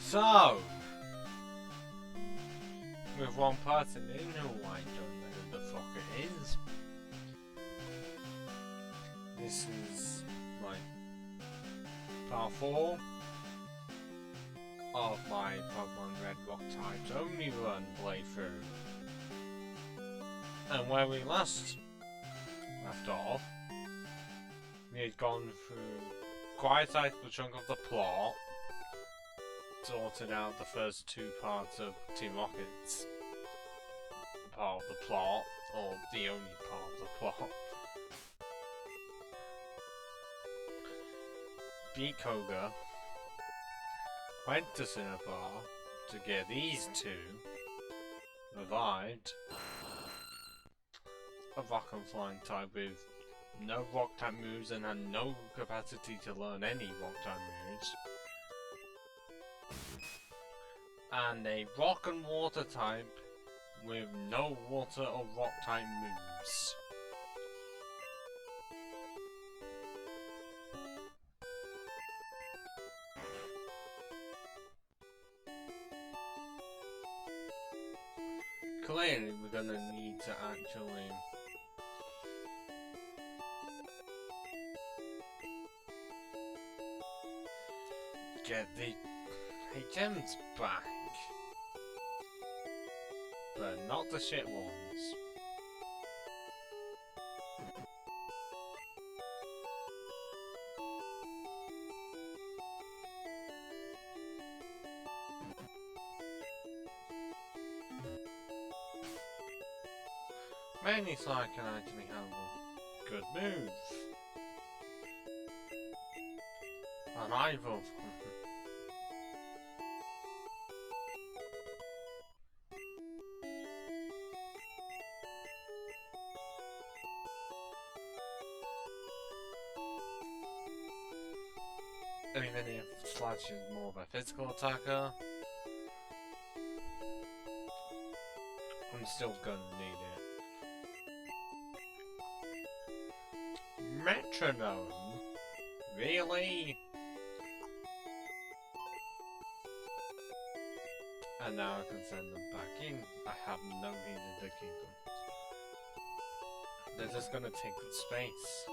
So, with one person in who I don't know who the fuck it is. This is my part 4 of my Pokemon Red Rock Types only run playthrough. And where we last left off, we had gone through quite a sizable chunk of the plot, sorted out the first 2 parts of Team Rocket's part of the plot, or the only part of the plot. Beat Koga, went to Cinnabar to get these 2, revived a rock and flying type with no rock type moves and had no capacity to learn any rock type moves, and a rock and water type with no water or rock type moves. Clearly we're gonna need to actually get the gems back, but not the shit ones. Mainly so I can actually have a good move on either of them. Even if Slash is more of a physical attacker, I'm still gonna need it. Metronome? Really? And now I can send them back in. I have no reason to keep them. They're just gonna take the space.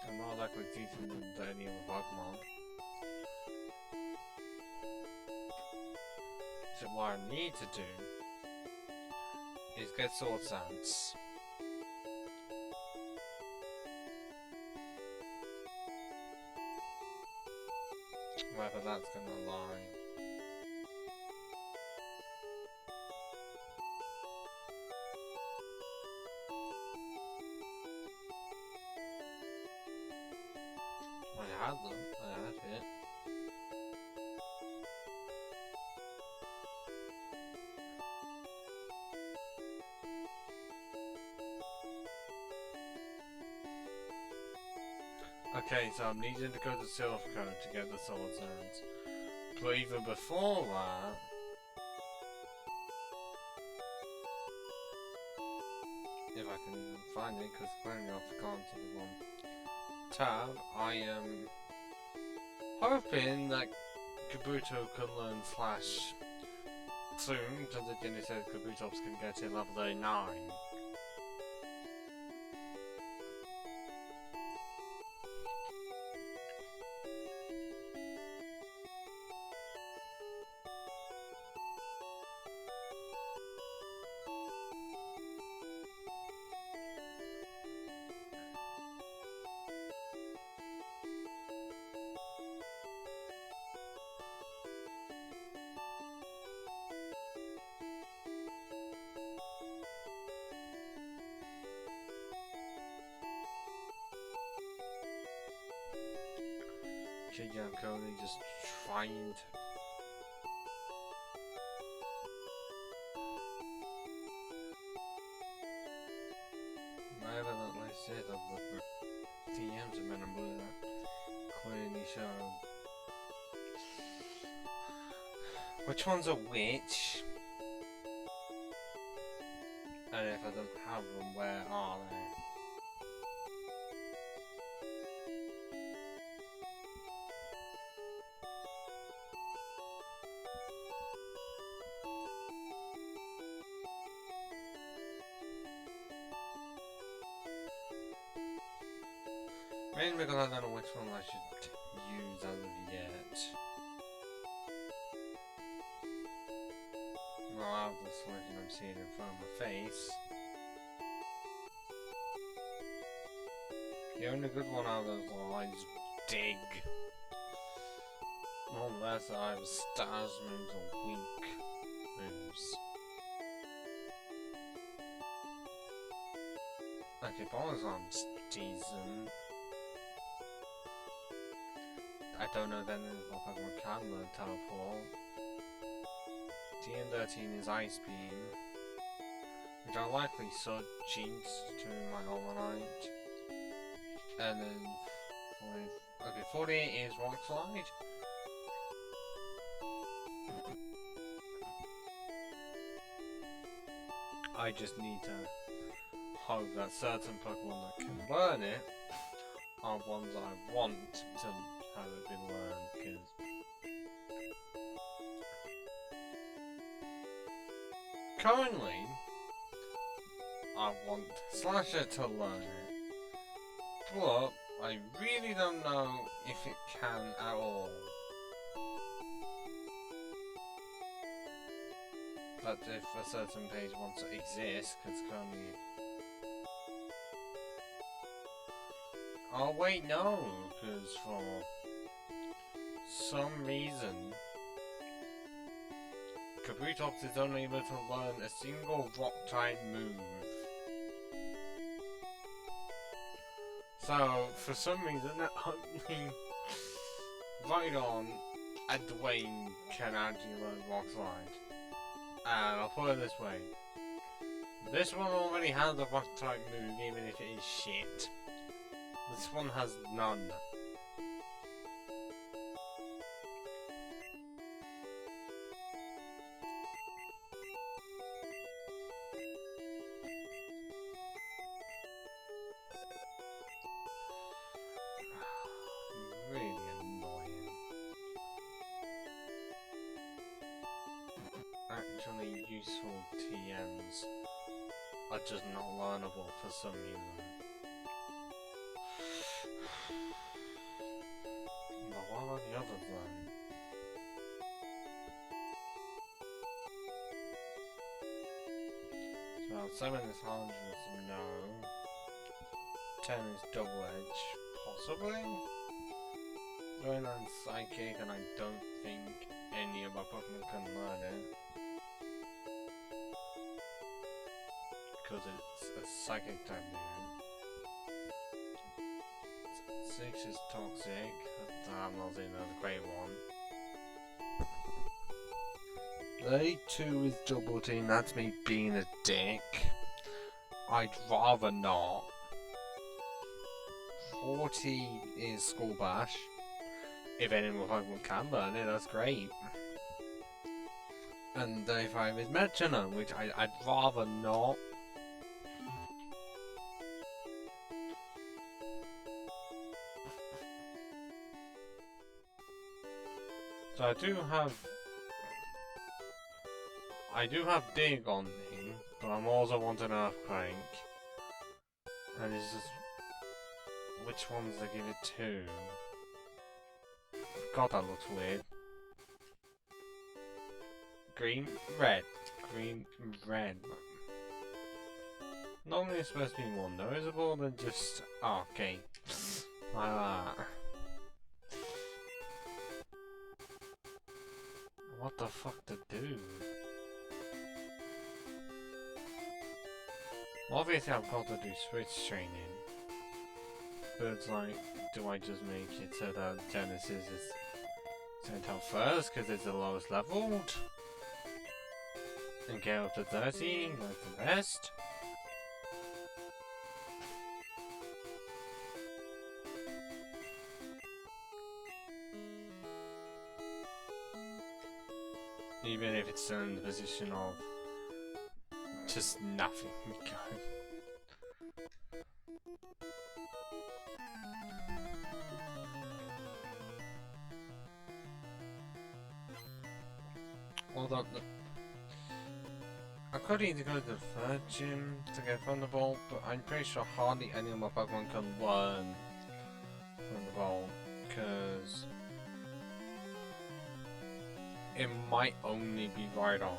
I'm not likely teaching them to any other Pokemon. So what I need to do is get Sword Sands. Whether that's gonna lie. I had them, I had it. Okay, so I'm needing to go to Silph Co to get the Sword Sands. But even before that, if I can even find it, because clearly I've gone to the wrong tab, I am hoping that Kabuto can learn Slash soon, because it didn't say Kabutops can get to level 39. Yeah, I'm currently just trying to... Whatever that list is of the TMs and men and blue that clearly show which ones are which, and if I don't have them, where are they? Mainly because I don't know which one I should use as of yet. Well, out of the selection I'm seeing in front of my face. The only good one out of those lines is Dig. Unless I have stars moves or weak moves. Okay, bonus arm's decent. I don't know then if my Pokemon can learn Teleport. TN13 is Ice Beam, which I likely saw cheats to my Overnight. And then 48 is Rock Slide. I just need to hope that certain Pokemon that can learn it are ones I want to have it be learned, because currently I want Slasher to learn it, but I really don't know if it can at all. That if a certain page wants to exist, because currently... Oh wait, no, because for some reason Kabutops is only able to learn a single Rock-type move. So, for some reason, only Rhydon and Dwayne can actually learn Rock Slide. And I'll put it this way. This one already has a Rock type move, even if it is shit. This one has none. Really annoying. Actually useful TMs are just not learnable for some reason. But what about the others then? So 7 is Hundreds, no. 10 is Double Edge, possibly? 29 is Psychic, and I don't think any of my Pokemon can learn it. Because it's a Psychic type move. 6 is Toxic, I'm not saying that's a great one. 32 is Double Team, that's me being a dick. I'd rather not. 40 is Skull Bash. If any more Pokemon can learn it, that's great. And 35 is Metronome, which I'd rather not. So I do have Dig on me, but I'm also wanting Earthquake. And it's just which ones to give it to. God, that looks weird. Green, red. Green, red. Normally it's supposed to be more noticeable than just... Oh, okay. Like that. What the fuck to do? Obviously I've got to do switch training. But it's like, do I just make it so that Genesis is sent out first because it's the lowest leveled? And get up to 30 like the rest? Even if it's still in the position of just nothing going. Although, I could either go to the third gym to get Thunderbolt, but I'm pretty sure hardly any of my Pokemon can learn Thunderbolt, because it might only be right on.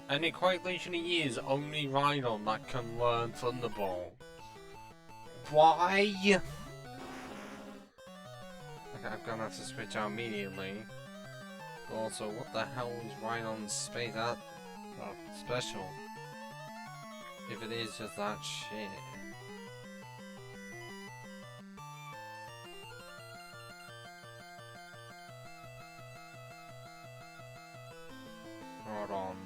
And it quite literally is only Rhydon that can learn Thunderbolt. Why? Okay, I'm gonna have to switch out immediately. Also, what the hell is Rhydon's space at? Oh, special. If it is just that shit. Hold on.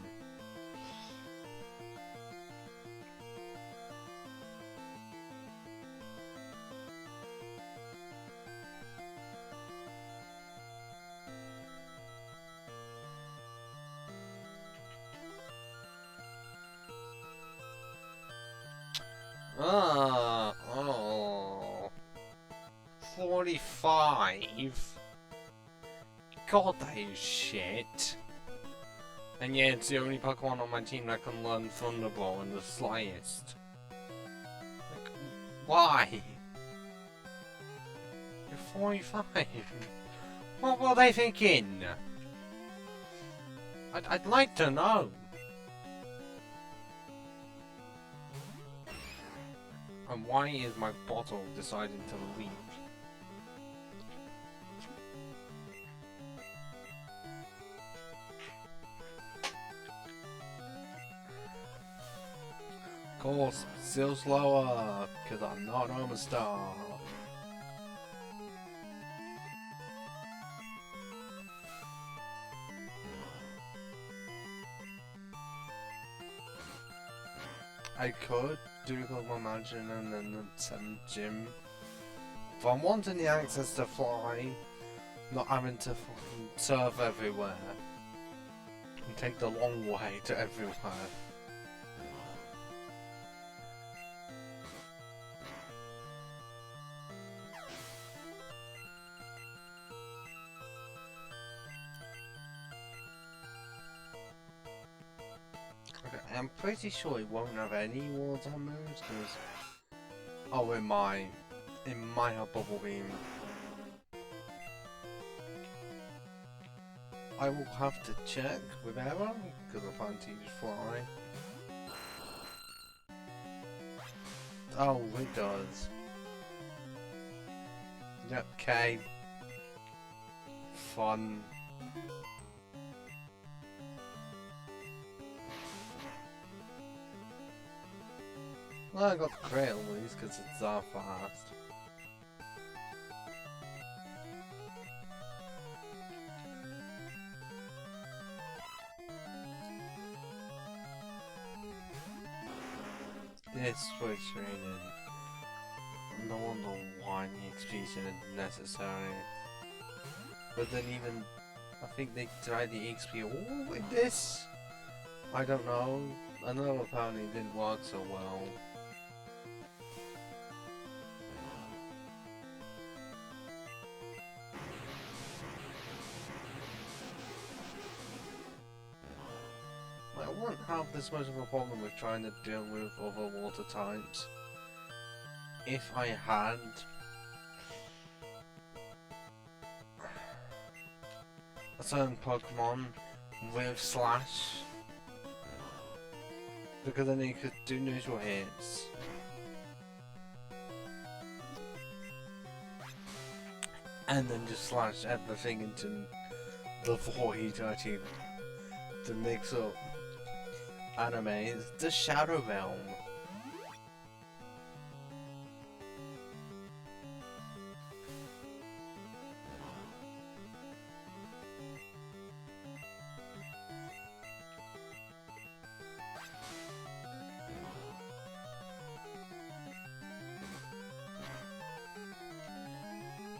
Oh. 45? God, that is shit. And yeah, it's the only Pokemon on my team that can learn Thunderbolt in the slightest. Like, why? You're 45. What were they thinking? I'd like to know. And why is my bottle deciding to leak? Of course, still slower, because I'm not Armor Star. I could do my Mansion and then the 7th gym. If I'm wanting the access to fly, not having to fucking surf everywhere, and take the long way to everywhere. I'm pretty sure it won't have any wards on moves, because... Oh, it might have Bubble Beam. I will have to check with Arrow, because I plan to use Fly. Oh, it does. Yep, okay. Fun. Well, I got the crit at least because it's that fast. This switch training. No wonder why the XP isn't necessary. But then even, I think they tried the XP all with this? I don't know. I know apparently it didn't work so well. I wouldn't have this much of a problem with trying to deal with other water types if I had a certain Pokemon with Slash, because then you could do neutral hits. And then just slash everything into the void to mix up animes. The Shadow Realm.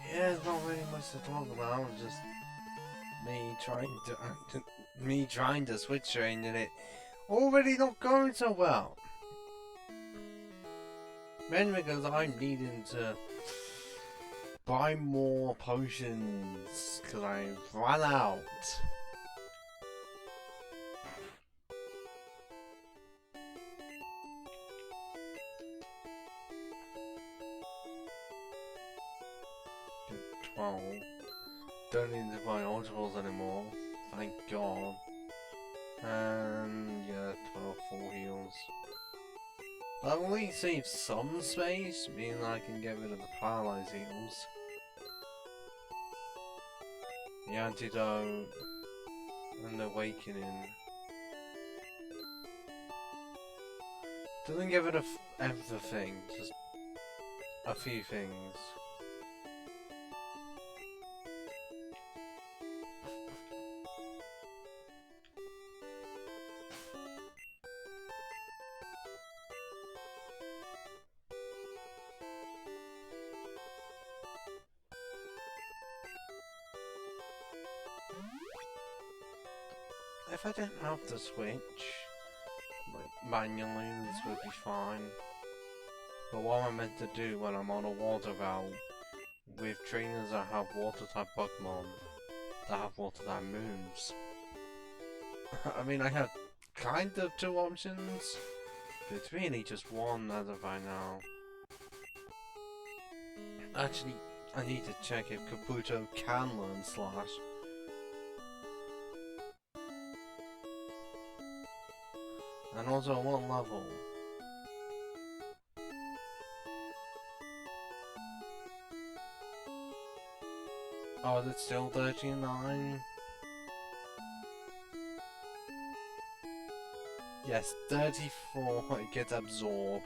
Yeah, there's not really much to talk about. Just me trying to switch train and it already not going so well. Mainly because I'm needing to buy more potions because I've run out. 12. Don't need to buy ultraballs anymore. Thank God. And yeah, 12 full heals. That will at least save some space, meaning I can get rid of the paralyzed heals. The antidote and the awakening. Doesn't get rid of everything, just a few things. If I didn't have the switch, like manually, this would be fine. But what am I meant to do when I'm on a water valve with trainers that have water type Pokemon that have water type moves? I mean, I have kind of two options, but it's really just one as of right now. Actually, I need to check if Kabuto can learn Slash. And also at what level? Oh, is it still 39? Yes, 34 it gets absorbed.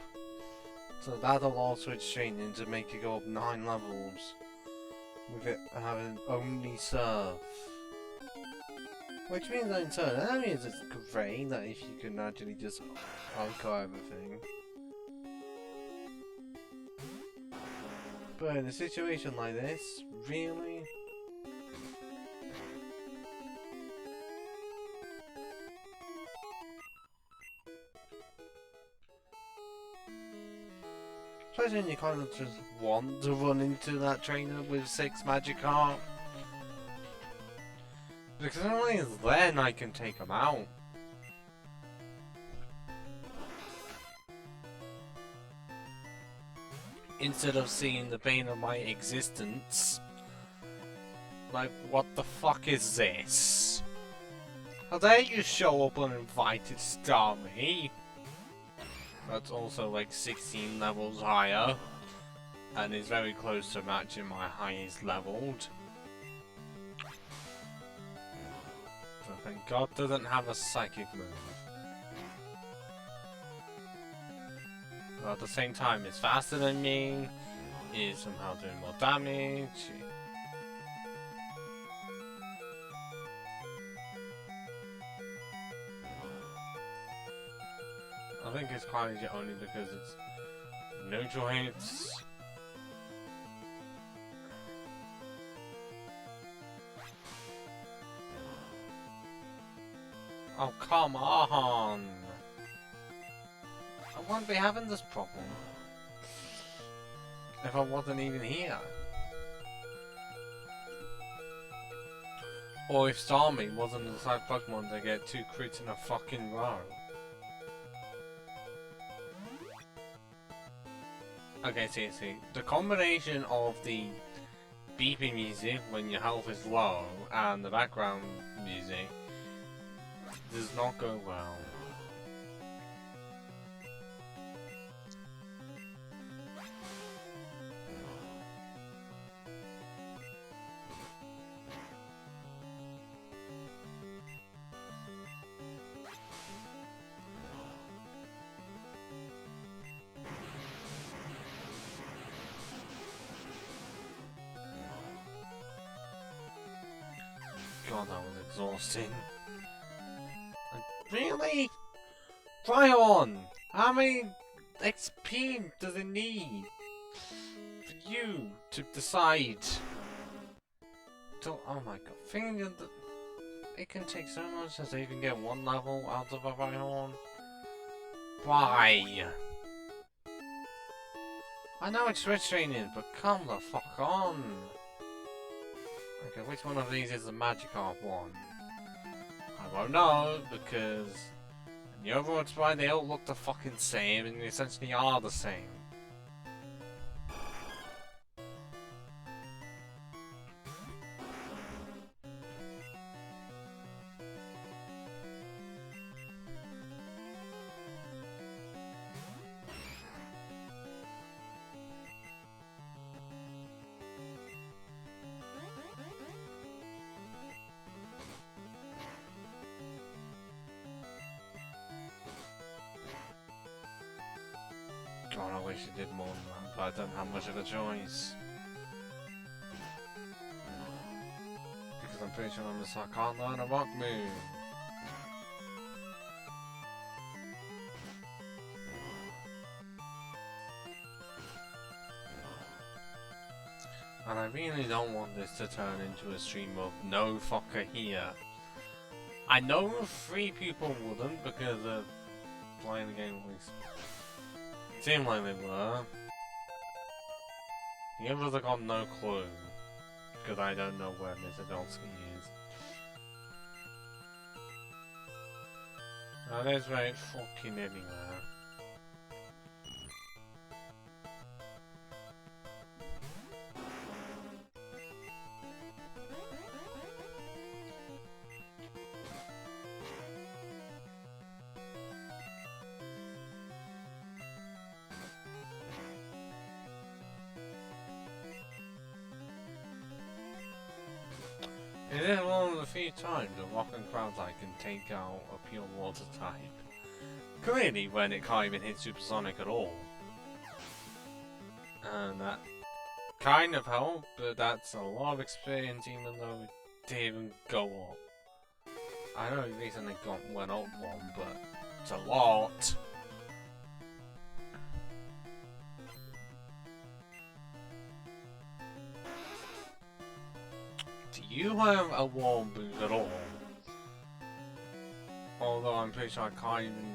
So that'll all switch training to make it go up 9 levels. With it having only Surf. Which means that in certain areas it's great that if you can actually just uncover everything. But in a situation like this, really? Especially when you kind of just want to run into that trainer with 6 Magikarp. Because only then I can take them out. Instead of seeing the bane of my existence. Like, what the fuck is this? How dare you show up uninvited, Starmie? That's also like 16 levels higher. And is very close to matching my highest leveled. Thank God doesn't have a psychic move. But at the same time, it's faster than me, is somehow doing more damage. I think it's quite only because it's neutral hits. Oh, come on! I wouldn't be having this problem if I wasn't even here. Or if Starmie wasn't the type of Pokemon to get 2 crits in a fucking row. Okay, see. The combination of the beeping music when your health is low and the background music does not go well. God, that was exhausting. Really? Tryon! How many XP does it need for you to decide? Oh my god, thinking that it can take so much to even get 1 level out of a Rhyhorn? Why? I know it's switch training, but come the fuck on! Okay, which one of these is the Magikarp one? I won't know, because in the Overworld sprite they all look the fucking same, and they essentially are the same. God, I wish it did more than that, but I don't have much of a choice. Because I'm pretty sure I can't learn a rock move. And I really don't want this to turn into a stream of no fucker here. I know 3 people wouldn't because they're playing the game at least. It seemed like they were. The others have got no clue. Because I don't know where Miss Adolsky is. Now there's right fucking anywhere. It is one of the few times a rock and ground type can take out a pure water type. Clearly when it can't even hit supersonic at all. And that kind of helped, but that's a lot of experience even though it didn't go up. I know it recently went up one, but it's a lot. You have a wall boost at all. Although I'm pretty sure I can't even...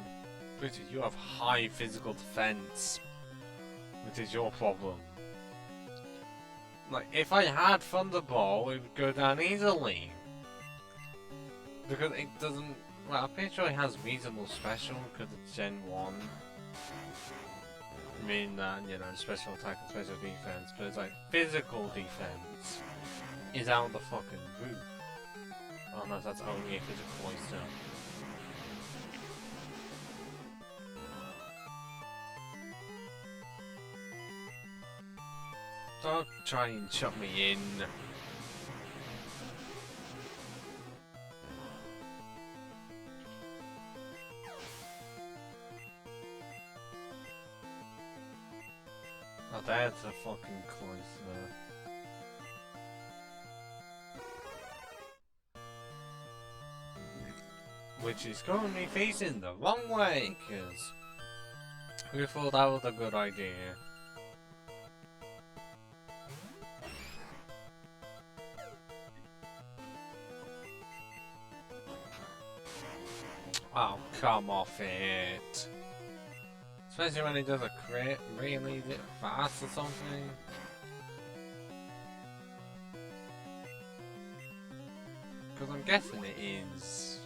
Pretty, you have high physical defense. Which is your problem. Like, if I had Thunderball, it would go down easily. Because it doesn't... Well, I'm pretty sure it has reasonable special because it's Gen 1. I mean, you know, special attack and special defense. But it's like, physical defense is out the fucking roof. Unless that's only a physical oyster. Don't try and shut me in. Oh, that's a fucking cloister. Which is currently facing the wrong way, because we thought that was a good idea. Oh, come off it. Especially when he does a crit really fast or something. Because I'm guessing it is.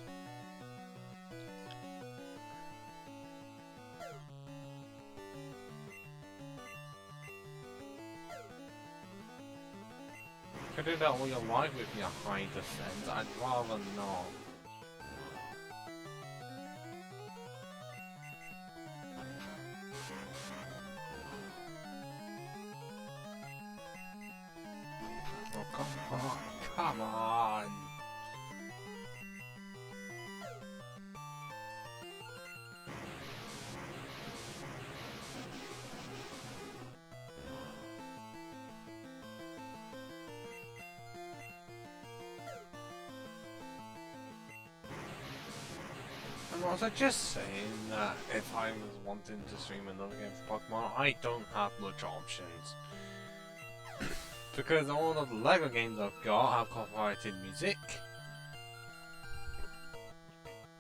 You could do that all your life with your high defense. I'd rather not. Oh, come on. Come on. And also just saying that if I was wanting to stream another game for Pokemon, I don't have much options. Because all of the LEGO games I've got have copyrighted music.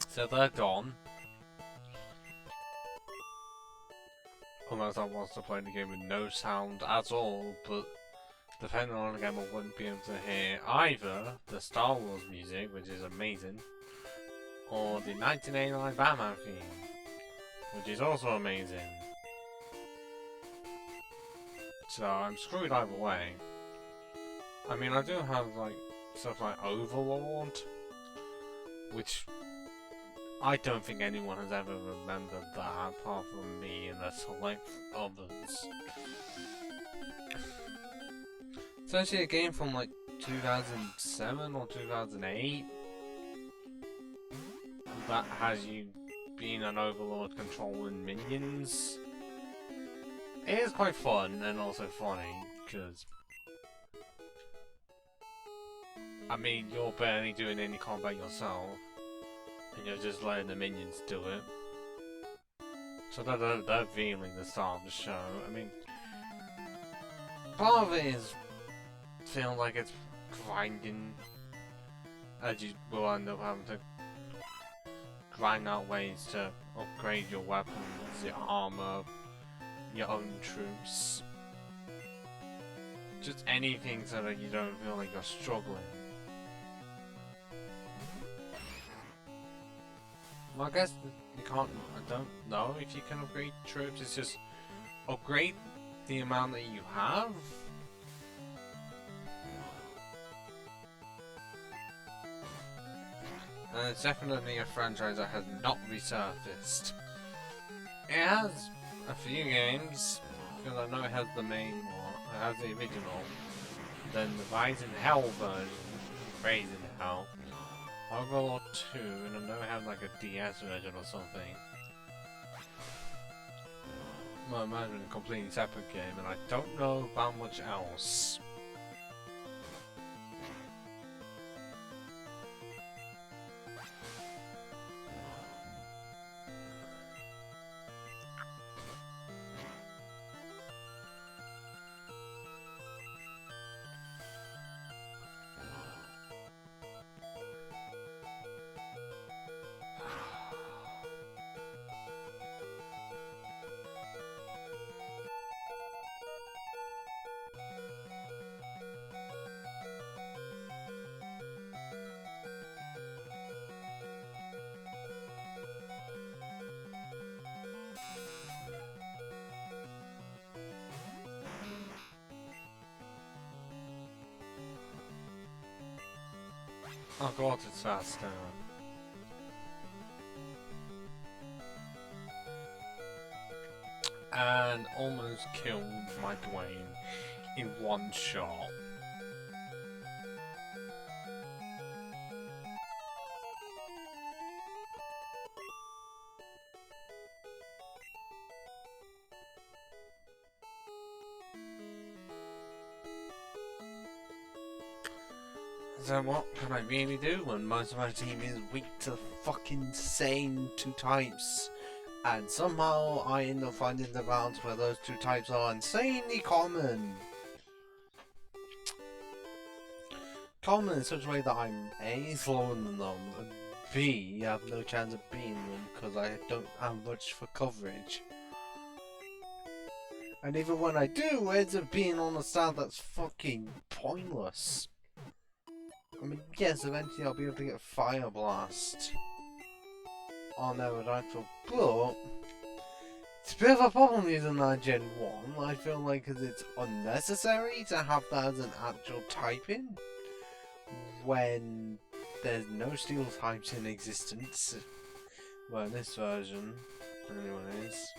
So they're gone. Unless I want to play the game with no sound at all, but depending on the game I wouldn't be able to hear either the Star Wars music, which is amazing, or the 1989 Batman theme, which is also amazing. So I'm screwed either way. I mean, I do have like stuff like Overlord, which I don't think anyone has ever remembered that apart from me and a select others. It's actually a game from like 2007 or 2008 that has you being an Overlord controlling minions. It is quite fun and also funny, because I mean, you're barely doing any combat yourself, and you're just letting the minions do it. So they're feeling the start of the show. I mean, part of it is feeling like it's grinding, as you will end up having to grind out ways to upgrade your weapons, your armor, your own troops. Just anything so that you don't feel like you're struggling. Well, I guess you can't, I don't know if you can upgrade troops, it's just upgrade the amount that you have. And it's definitely a franchise that has not resurfaced. It has a few games, because I know it has the main one, it has the original, then the Rising Hell version, Raising Hell, Overlord 2, and I know it has like a DS version or something. Well, I imagine a completely separate game, and I don't know about much else. Oh god, it's fast now. And almost killed my Dwayne in one shot. So what can I really do when most of my team is weak to the fucking same two types? And somehow I end up finding the rounds where those two types are insanely common. Common in such a way that I'm A, slower than them, and B, have no chance of beating them because I don't have much for coverage. And even when I do, it ends up being on a stand that's fucking pointless. I mean, yes, eventually I'll be able to get Fire Blast on Aerodactyl, but it's a bit of a problem using that Gen 1. I feel like it's unnecessary to have that as an actual typing when there's no steel types in existence. Well, in this version, anyways.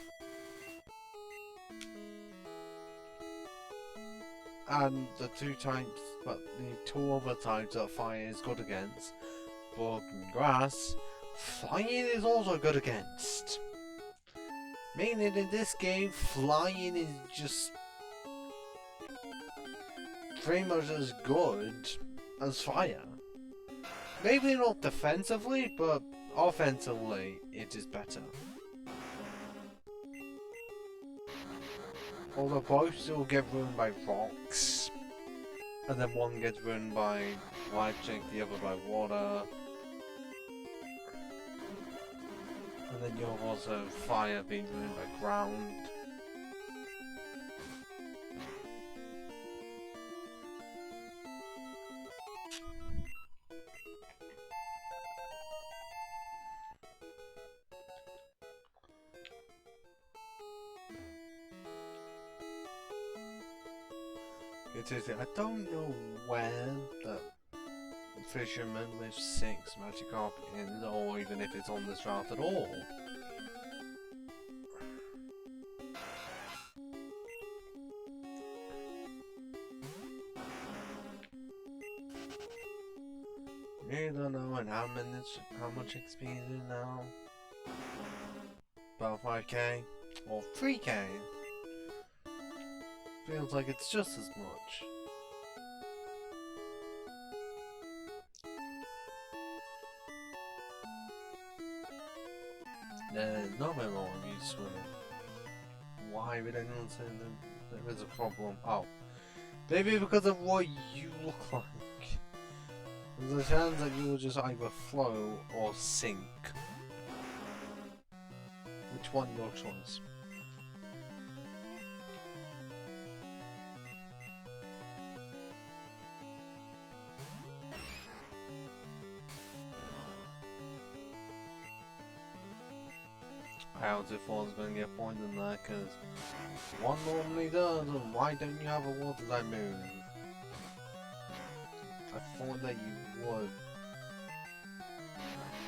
And the two types, but the two other types that fire is good against, bug and grass, flying is also good against. Meaning in this game, flying is just pretty much as good as fire. Maybe not defensively, but offensively it is better. Although both still get ruined by rocks, and then one gets ruined by lightning, the other by water, and then you have also fire being ruined by ground. I don't know where the fisherman with 6 Magikarp is, or even if it's on this route at all. I don't know, and how much XP is it now? About 5k? Or 3k? feels like it's just as much. There's no more use with it. Why would anyone say that there is a problem? Oh. Maybe because of what you look like. There's a chance that you will just either float or sink. Which one, your choice? I also thought I was going to get points in that because one normally does, and why don't you have a water type move? I thought that you would.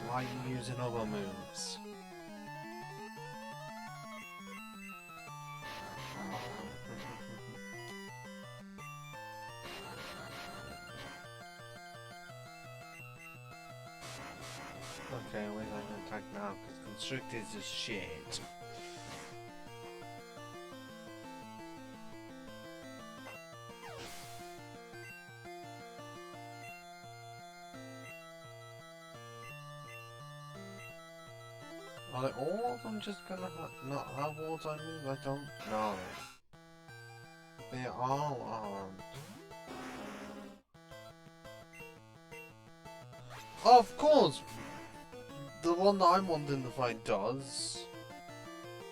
Why are you using other moves? Okay, wait, I can attack now because Constrict is just shit. Are they all of them just gonna not have walls on me? I don't know. They all aren't. Of course! The one that I'm wanting to fight does.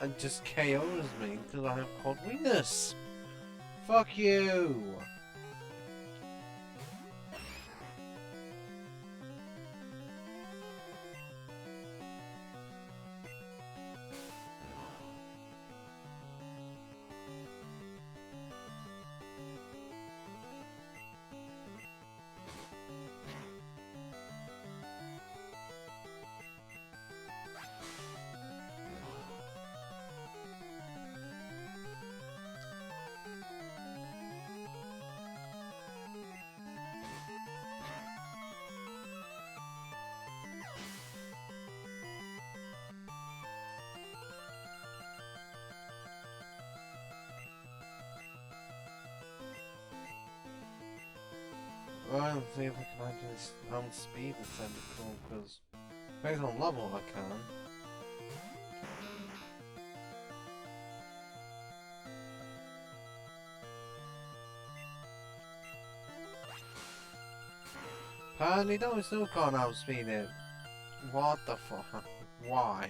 And just KOs me because I have Cold Weakness. Fuck you! I'll see if I can add this speed instead of cool, because based on level I can. Apparently no, we still can't outspeed it. What the fuck? Why?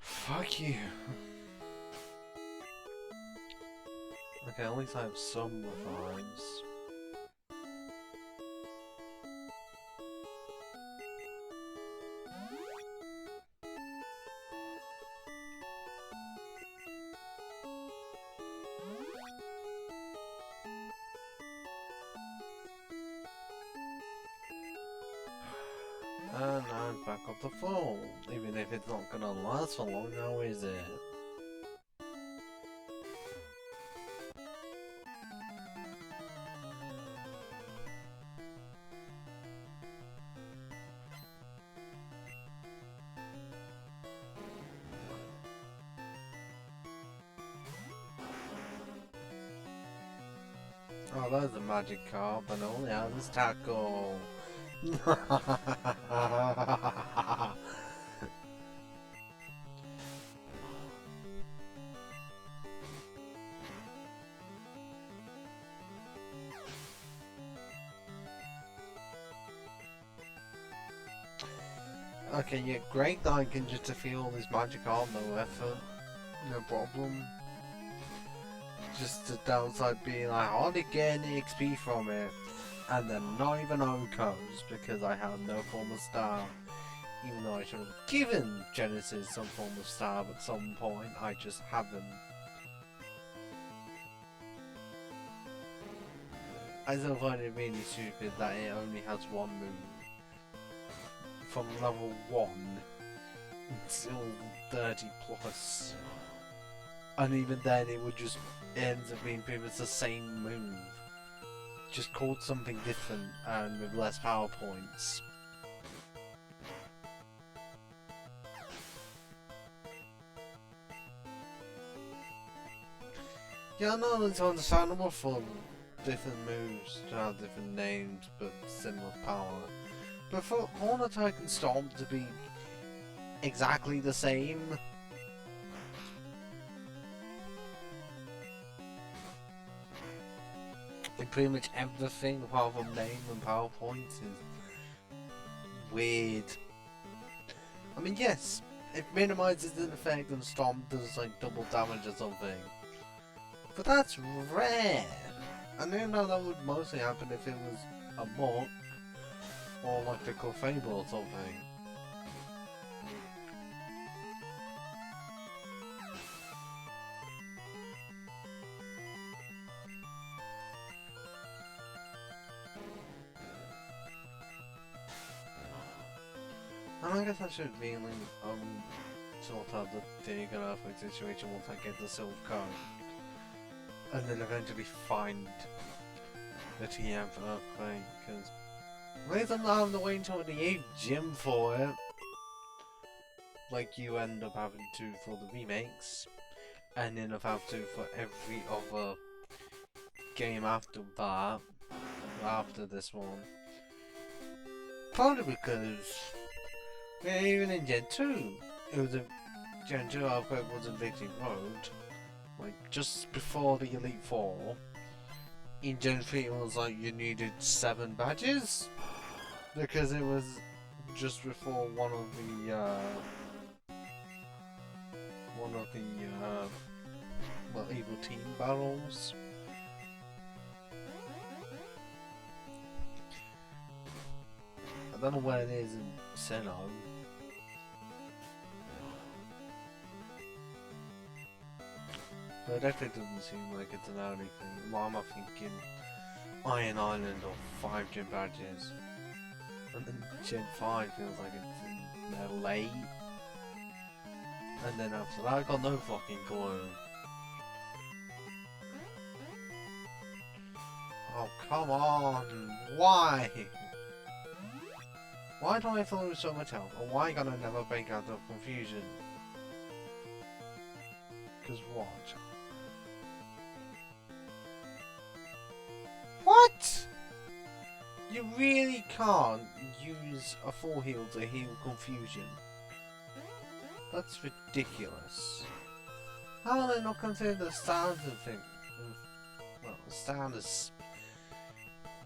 Fuck you. Okay, at least I have some revives. And I'm back up the phone, even if it's not gonna last for long now, is it? Oh, there's a magic carp and only has his tackle. Okay, yeah, great that I can just defeat all this magic arm, no effort, no problem. Just the downside being I hardly get any XP from it, and then not even Okos because I have no form of star. Even though I should have given Genesis some form of star at some point, I just haven't. I still find it really stupid that it only has one move. From level 1 until 30 plus. And even then it would just end up being pretty much the same move. Just called something different and with less power points. Yeah, no, it's understandable for different moves to have different names but similar power. But for Horn Attack and Stomp to be exactly the same, in pretty much everything apart from name and power points is weird. I mean, yes, it minimizes the effect and Stomp does like double damage or something. But that's rare. I knew that would mostly happen if it was a monk or like the Fable or something. And I guess I should really sort out the Diego Earthquake situation once I get the Silver Code. And then eventually find the TM for Earthquake, because rather than having to wait until the 8th gym for it, like you end up having to for the remakes, and then have to for every other game after that, after this one. Probably because, even in Gen 2, it was a Gen 2 Earthquake was a Victory Road. Like, just before the Elite Four, in Gen 3 it was like you needed 7 badges, because it was just before one of the well, evil team battles. I don't know where it is in Sinnoh. But it definitely doesn't seem like it's an early thing. Why am I thinking Iron Island or 5 gym badges? And then Gen 5 feels like it's in there late. And then after that I got no fucking clue. Oh, come on! Why? Why do I have to lose so much health? Or why can I never break out of confusion? Cause what? What? You really can't use a full heal to heal confusion. That's ridiculous. How are they not considered the standard thing? Well, the standard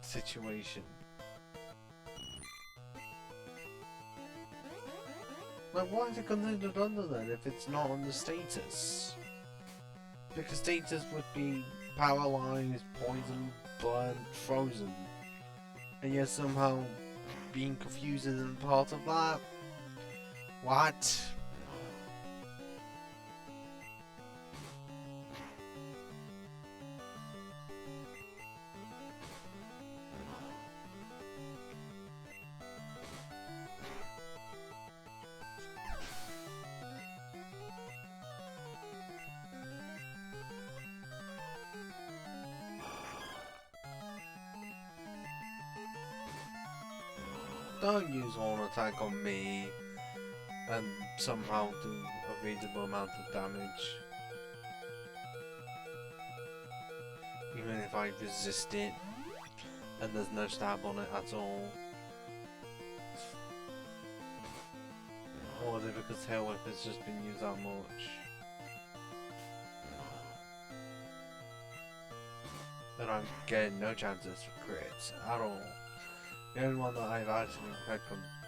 situation. Like, why is it considered under then if it's not under status? Because status would be paralyzed, poisoned, burned, frozen. And yet somehow being confused isn't part of that? What? Don't use Horn Attack on me and somehow do a reasonable amount of damage. Even if I resist it and there's no stab on it at all. Or is it because Tail Whip has just been used that much? That I'm getting no chances for crits at all. The only one that I've actually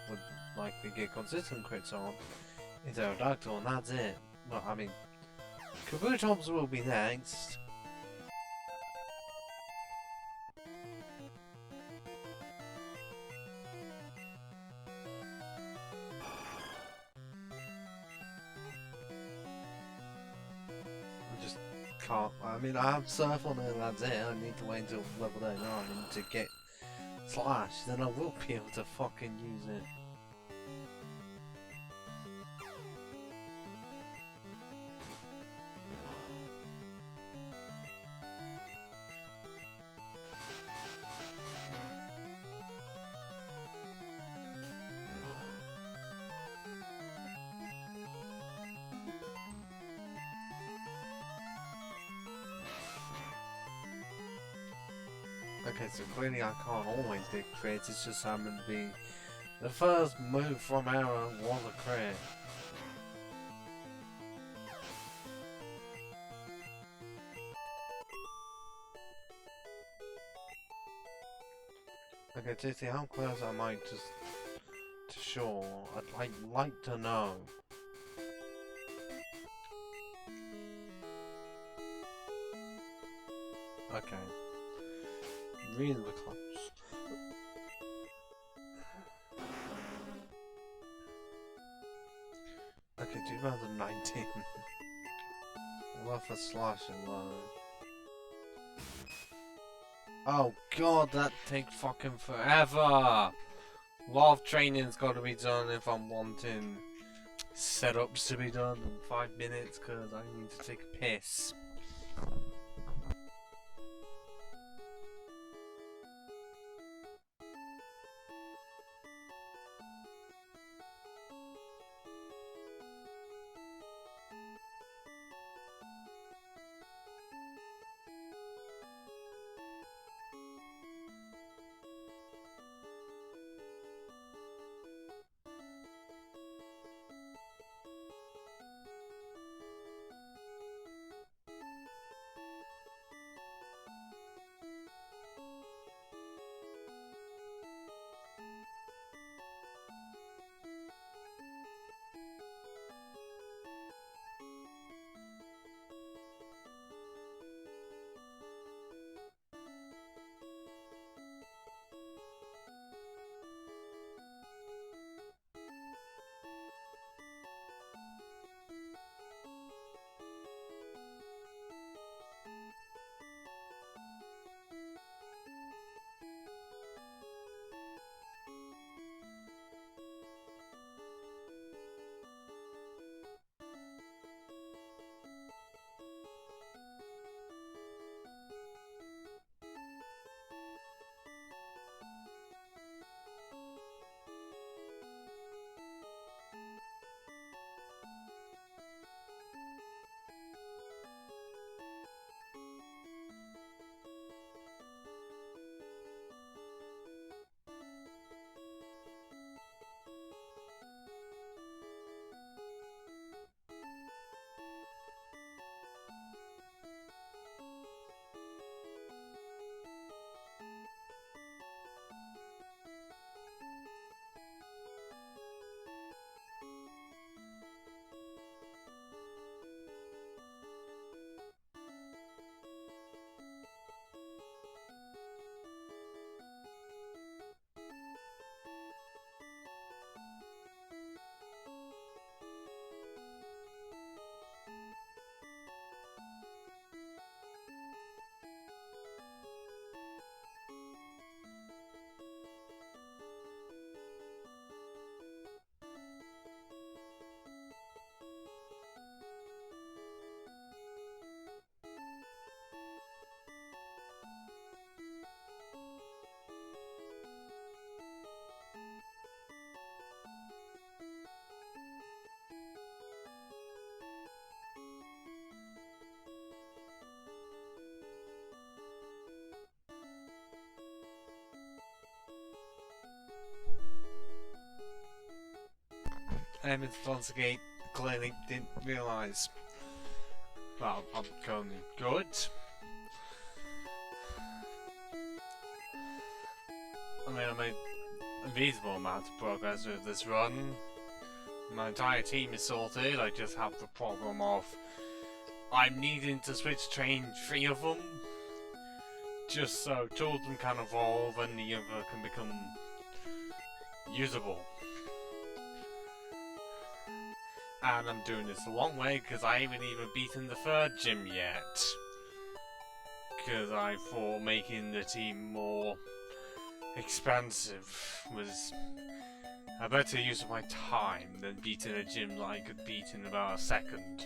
would likely get consistent crits on is Aerodactyl, and that's it. Well, I mean, Kabutops will be next. I just can't. I mean, I have Surf on it, and that's it. I need to wait until level 9 to get Slash, then I will be able to fucking use it. Okay, so clearly I can't always get crits, it's just happened to be the first move from Arrow was a crit. Okay, JC, how close am I to shore? I'd like to know. Okay. Really close. Okay, 2019. Worth a slash and low. Oh god, that takes fucking forever! A lot of training's gotta be done if I'm wanting setups to be done in 5 minutes, cause I need to take a piss. Mr. Gate clearly didn't realise. Well, I'm going good. I mean, I made a reasonable amount of progress with this run. My entire team is sorted, I just have the problem of I'm needing to switch train 3 of them, just so 2 of them can evolve and the other can become usable. And I'm doing this the long way because I haven't even beaten the 3rd gym yet. Because I thought making the team more expansive was a better use of my time than beating a gym that I could beat in about a second.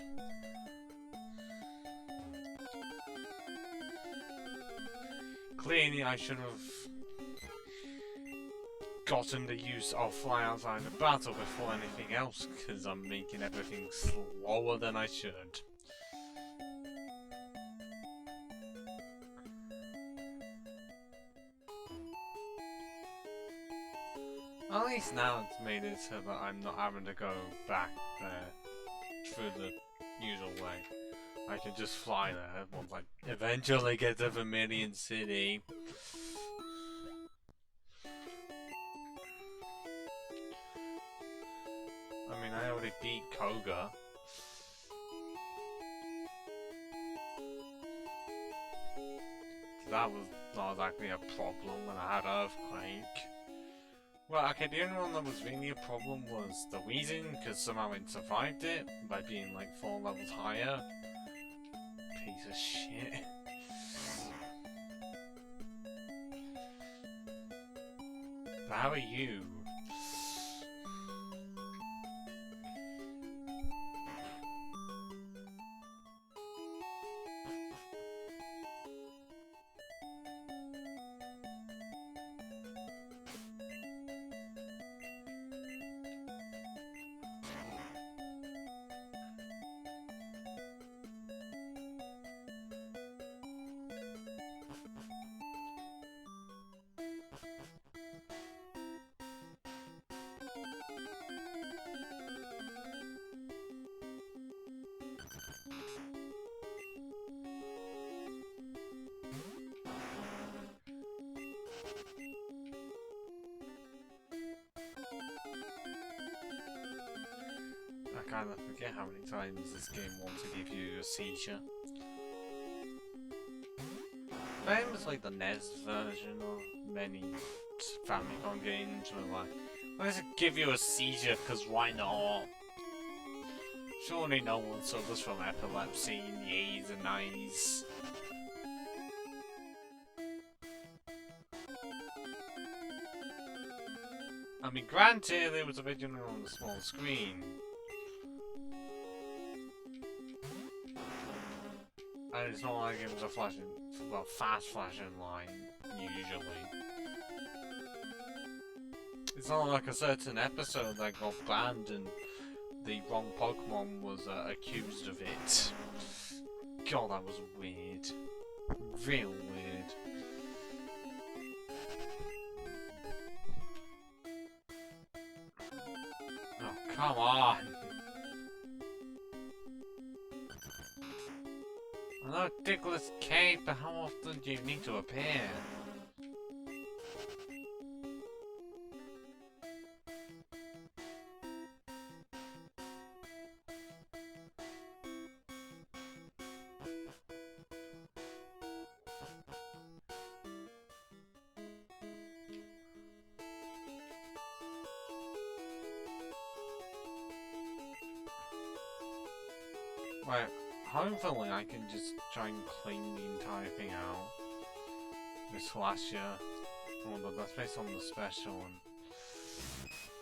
Clearly I should have gotten the use of fly outside the battle before anything else, because I'm making everything slower than I should. At least now it's made it so that I'm not having to go back there through the usual way. I can just fly there once I eventually get to Vermilion City. I mean, I already beat Koga. That was not exactly a problem when I had Earthquake. Well, okay, the only one that was really a problem was the Wheezing, because somehow it survived it by being like 4 levels higher. Piece of shit. But how are you? I kind of forget how many times this game wants to give you a seizure. That was like the NES version of many Famicom games where like, let's give you a seizure because why not? Surely no one suffers from epilepsy in the 80s and 90s. I mean, granted, it was originally on the small screen. And it's not like it was a flashing, well, fast flashing line, usually. It's not like a certain episode that got banned and the wrong Pokemon was accused of it. God, that was weird. Real weird. Oh, come on! I know ridiculous cake, but how often do you need to appear? Right, hopefully I can just try and clean the entire thing out. This last year. Although that's based on the special one.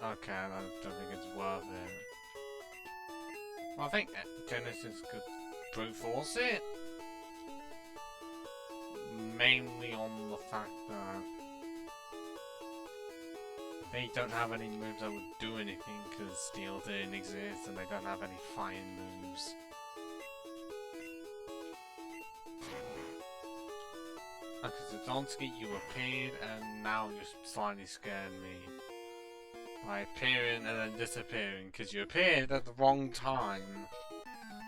Okay, I don't think it's worth it. Well, I think Genesis could brute force it. Mainly on the fact that they don't have any moves that would do anything because Steel didn't exist and they don't have any fire moves. Okay, so Donsky, you appeared and now you slightly scared me. By appearing and then disappearing, because you appeared at the wrong time.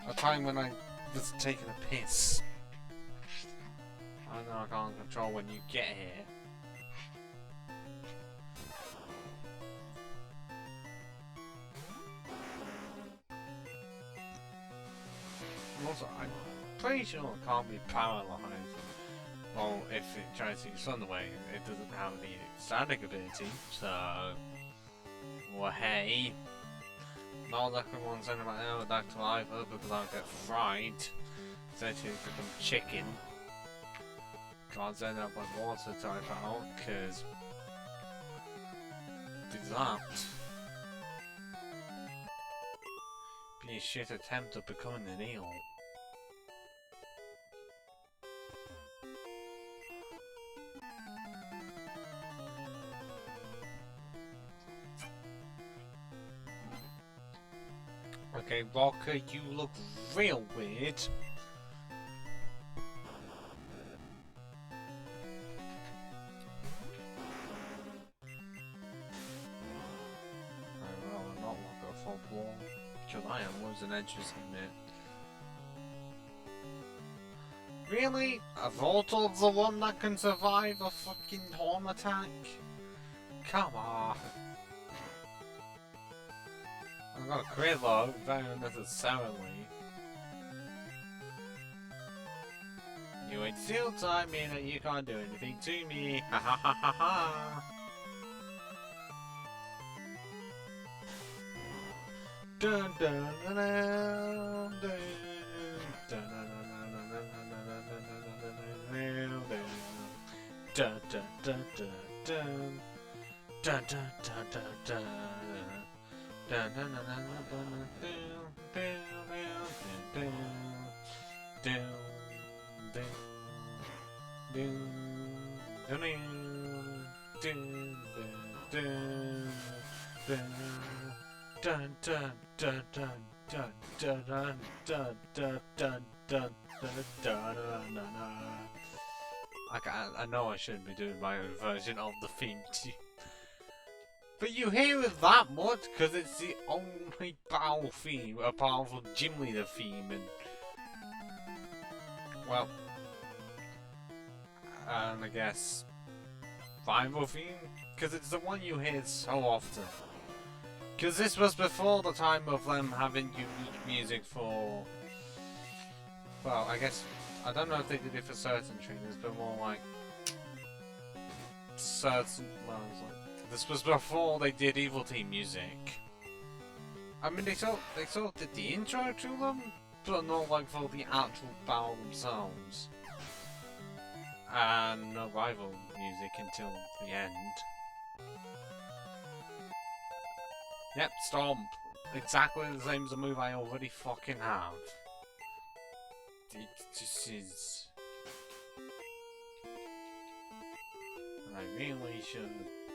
A time when I was taking a piss. I know I can't control when you get here. Also, I'm pretty sure it can't be paralyzed. Well, if it tries to use Thunderwave, it doesn't have the static ability, so... Well, hey. Not that I want to send my Aerodactyl either, because I'll get fried. Essentially, become chicken. Can't send out my water type out, because... Do that. Be a shit attempt at becoming an eel. Okay, Rocker, you look real weird. I am losing interest in it. Really? A Volto's the one that can survive a fucking horn attack? Come on. I got a crit though, very unnecessarily. You ain't still time me that you can't do anything to me. Ha ha ha ha ha. Dun dun dun dun dun dun dun dun dun dun dun dun dun dun dun. Dun dun dun dun I know I shouldn't be doing my own version of the theme tune. But you hear it that much because it's the only battle theme apart from Gym Leader theme and... well... and I guess... Rival theme? Because it's the one you hear so often. Because this was before the time of them having unique music for... well, I guess... I don't know if they did it for certain trainers, but more like... certain... well, it's like... this was before they did Evil Team music. I mean, they sort of did the intro to them, but not like for the actual battle themselves. And no rival music until the end. Yep, Stomp. Exactly the same as a move I already fucking have. It just is... and I really should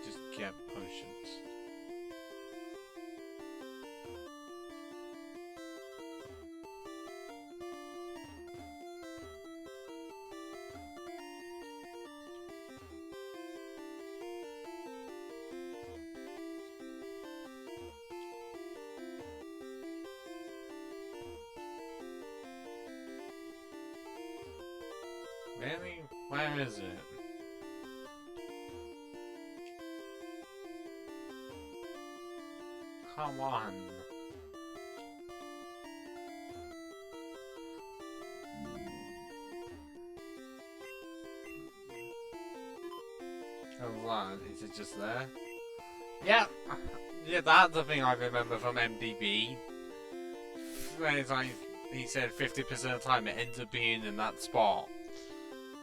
just get potions. Really? Where is it? Come on. Oh, what? Is it just there? Yeah! Yeah, that's the thing I remember from MDB. When it's like, he said 50% of the time it ends up being in that spot.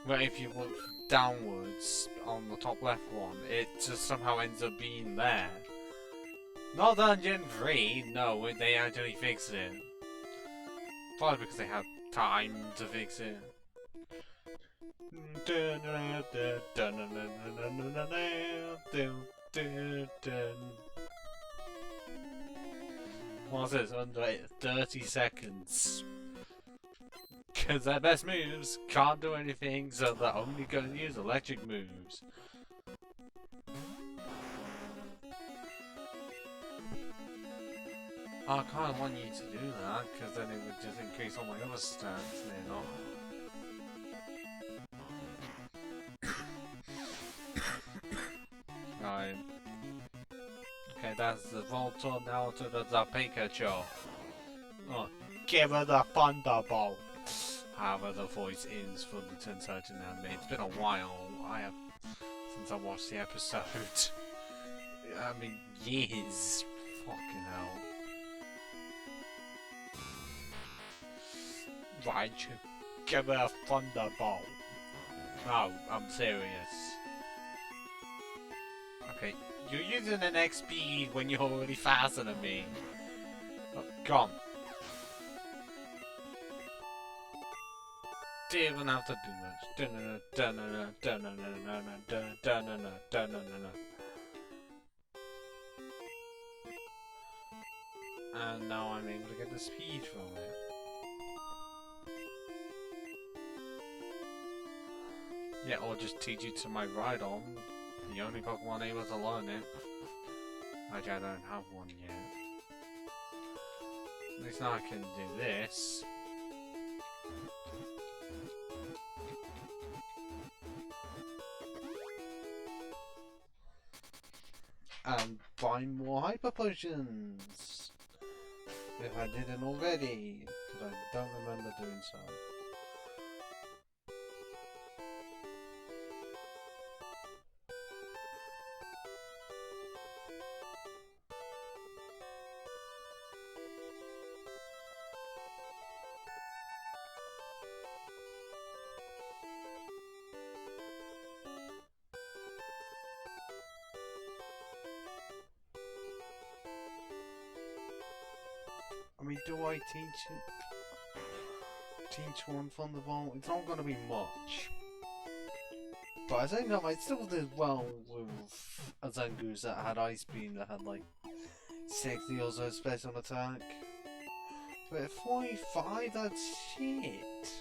But if you look downwards on the top left one, it just somehow ends up being there. Not Dungeon 3, no, they actually fixed it. Probably because they had time to fix it. What's this? Under 30 seconds. Because their best moves can't do anything, so they're only going to use electric moves. I kind of want you to do that, because then it would just increase all my other stats, you know. Right. Okay, that's the Voltor, now to the Pikachu. Oh, give her the Thunderbolt! However the voice is for the Tensertin anime. It's been a while, since I watched the episode. I mean, years. Fucking hell. Right, give her a Thunderbolt. No, I'm serious. Okay, you're using an XP when you're already faster than me. Oh, gone. Didn't even have to do much. And now I'm able to get the speed from it. Yeah, or just teach you to my Rhydon, the only Pokemon able to learn it. Like I don't have one yet. At least now I can do this. And buy more hyper potions if I didn't already, because I don't remember doing so. I mean, do I teach one Thunderbolt? It's not going to be much. But I think I still did well with a Zangoose that had Ice Beam that had like 60 or so special attack. But at 45, that's shit.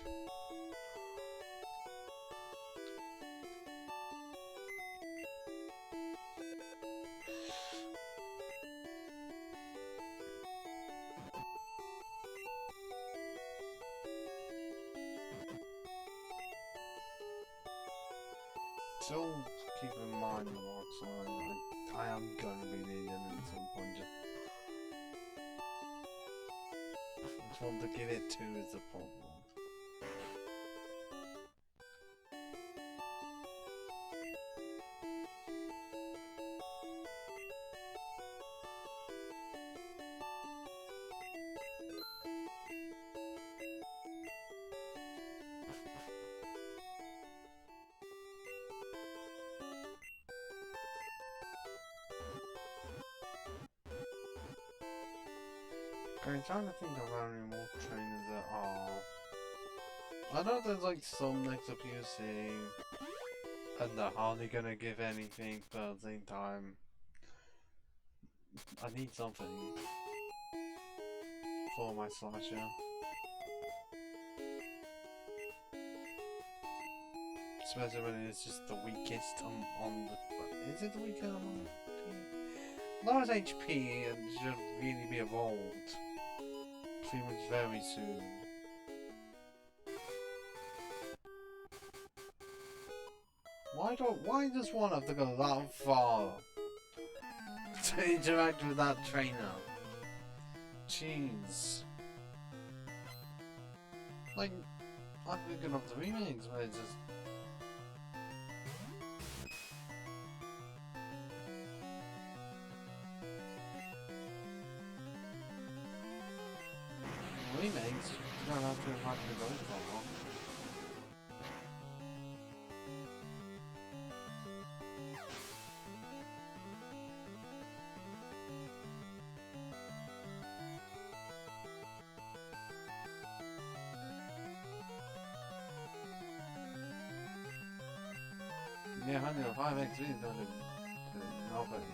Still keep in mind the rock slide. I am gonna be needing it at some point. Which one to give it to is the problem. I'm trying to think of how many more trainers there are. I know there's like some next to POC, and they're hardly gonna give anything, but at the same time, I need something for my slasher. Especially when it's just the weakest on the... Is it the weakest on the... Lowest HP and should really be evolved. Pretty much very soon. Why does one have to go that far to interact with that trainer? Jeez. Like, I'm thinking of the remakes where it's just... Remakes, you don't have to interact with those for long. Yeah, 105 XP is going to do nothing.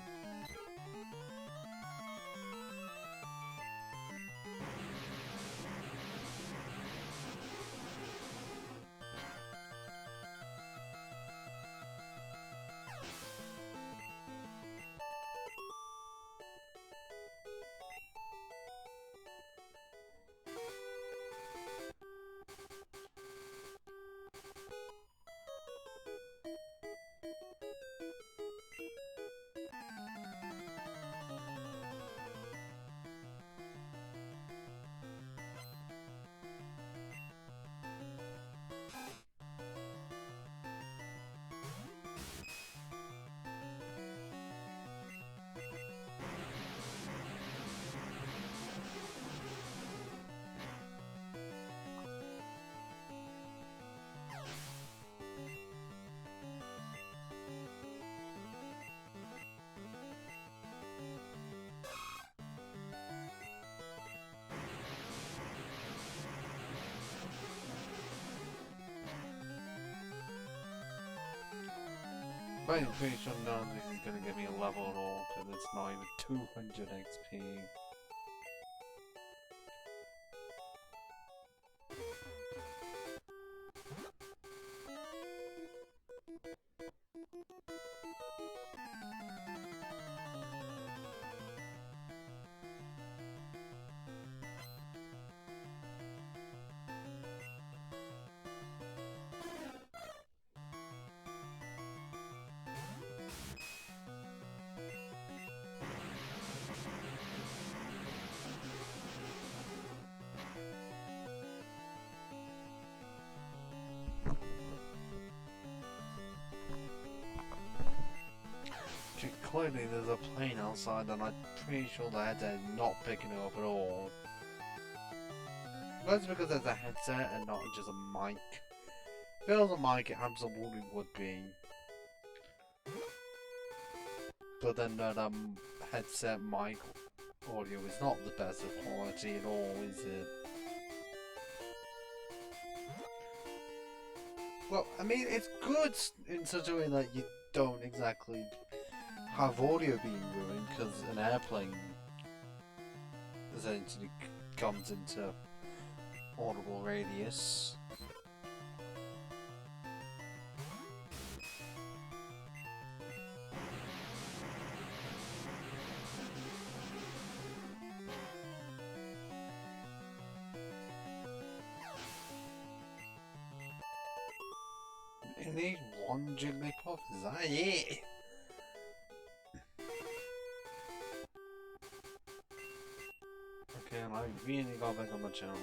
But I'm pretty sure none of this is going to give me a level at all, because it's not even 200 XP. clearly there's a plane outside and I'm pretty sure the headset is not picking it up at all. That's because there's a headset and not just a mic. If it was a mic, it absolutely would be. But then that headset mic audio is not the best of quality at all, is it? Well, I mean, it's good in such a way that you don't exactly have audio being ruined, because an airplane essentially comes into audible radius. You need one Jigglypuff? Is that it? Okay, and I really got back on my channels.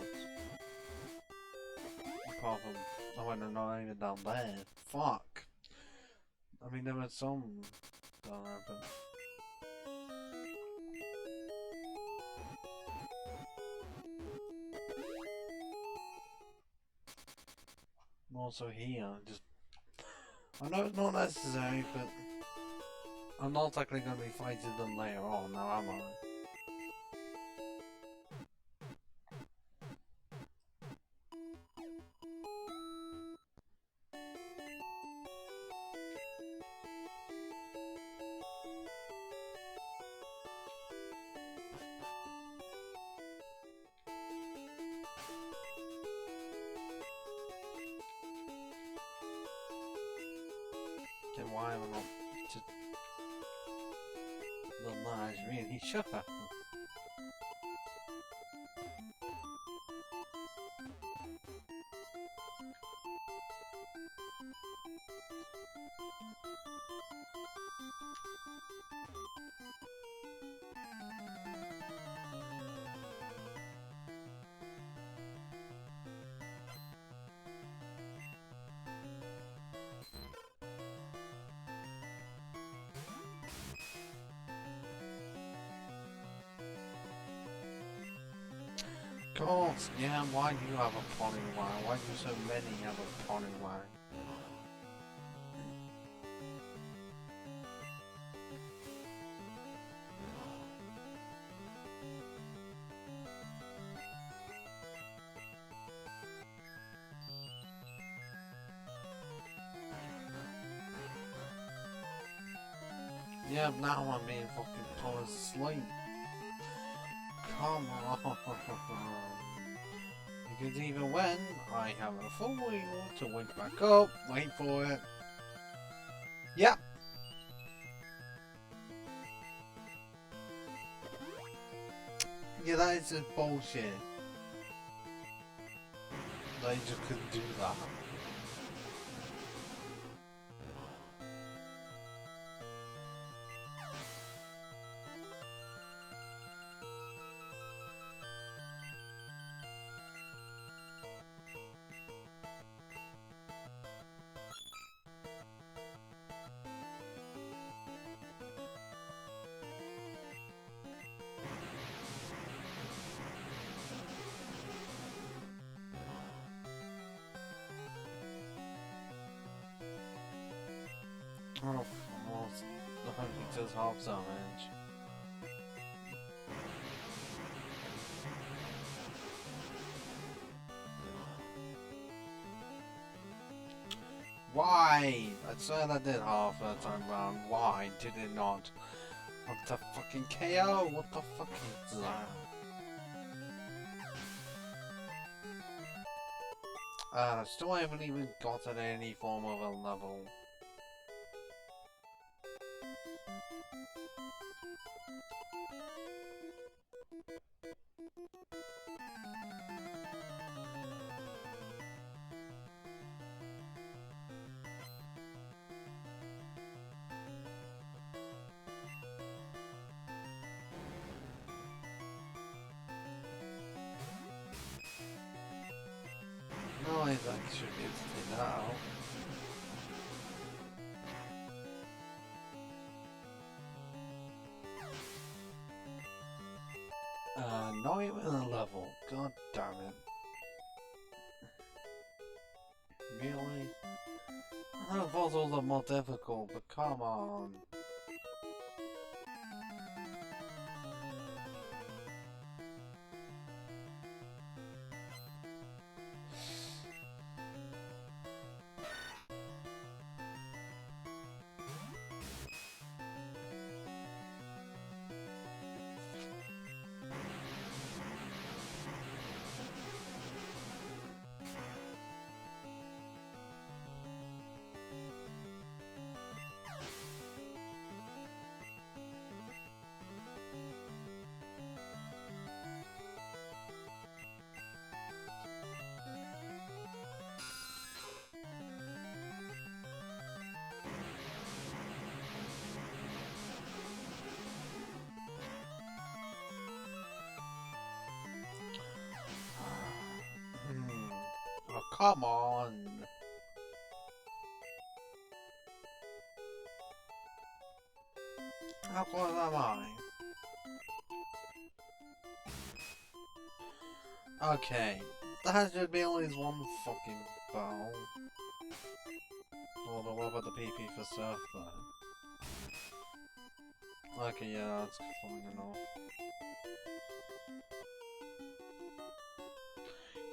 Apart from, oh wait, no, not even down there. Fuck. I mean, there was some down there, but... Also here, just... I know it's not necessary, but... I'm not actually going to be fighting them later on, now am I? Okay, why am I not just... The lies really shut up. God, yeah, why do you have a pony wire? Why do so many have a pony wire? Yeah, now I'm being fucking put asleep. Come on. Because even when I have a full wheel to wake back up, wait for it. Yep. Yeah, that is just bullshit. They just couldn't do that. Oh, well, the hunting does half damage. Why? I'd say that did half that time round. Why did it not? What the fucking KO? What the fuck is that? Still haven't even gotten any form of a level. No, I should be able to take that out. we win a level. God damn it. Really? I know puzzles are more difficult, but come on. Oh, come on. How close am I? Okay. That should be at least one fucking battle. Although, what about the PP for surf then? Okay, yeah, that's fine enough.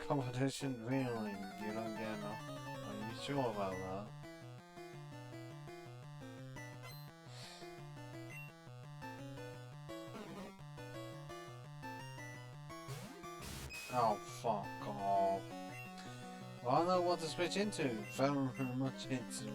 Competition, really? You don't get enough? Are you sure about that? Oh, fuck off. Well, I don't know what to switch into. Very much into me.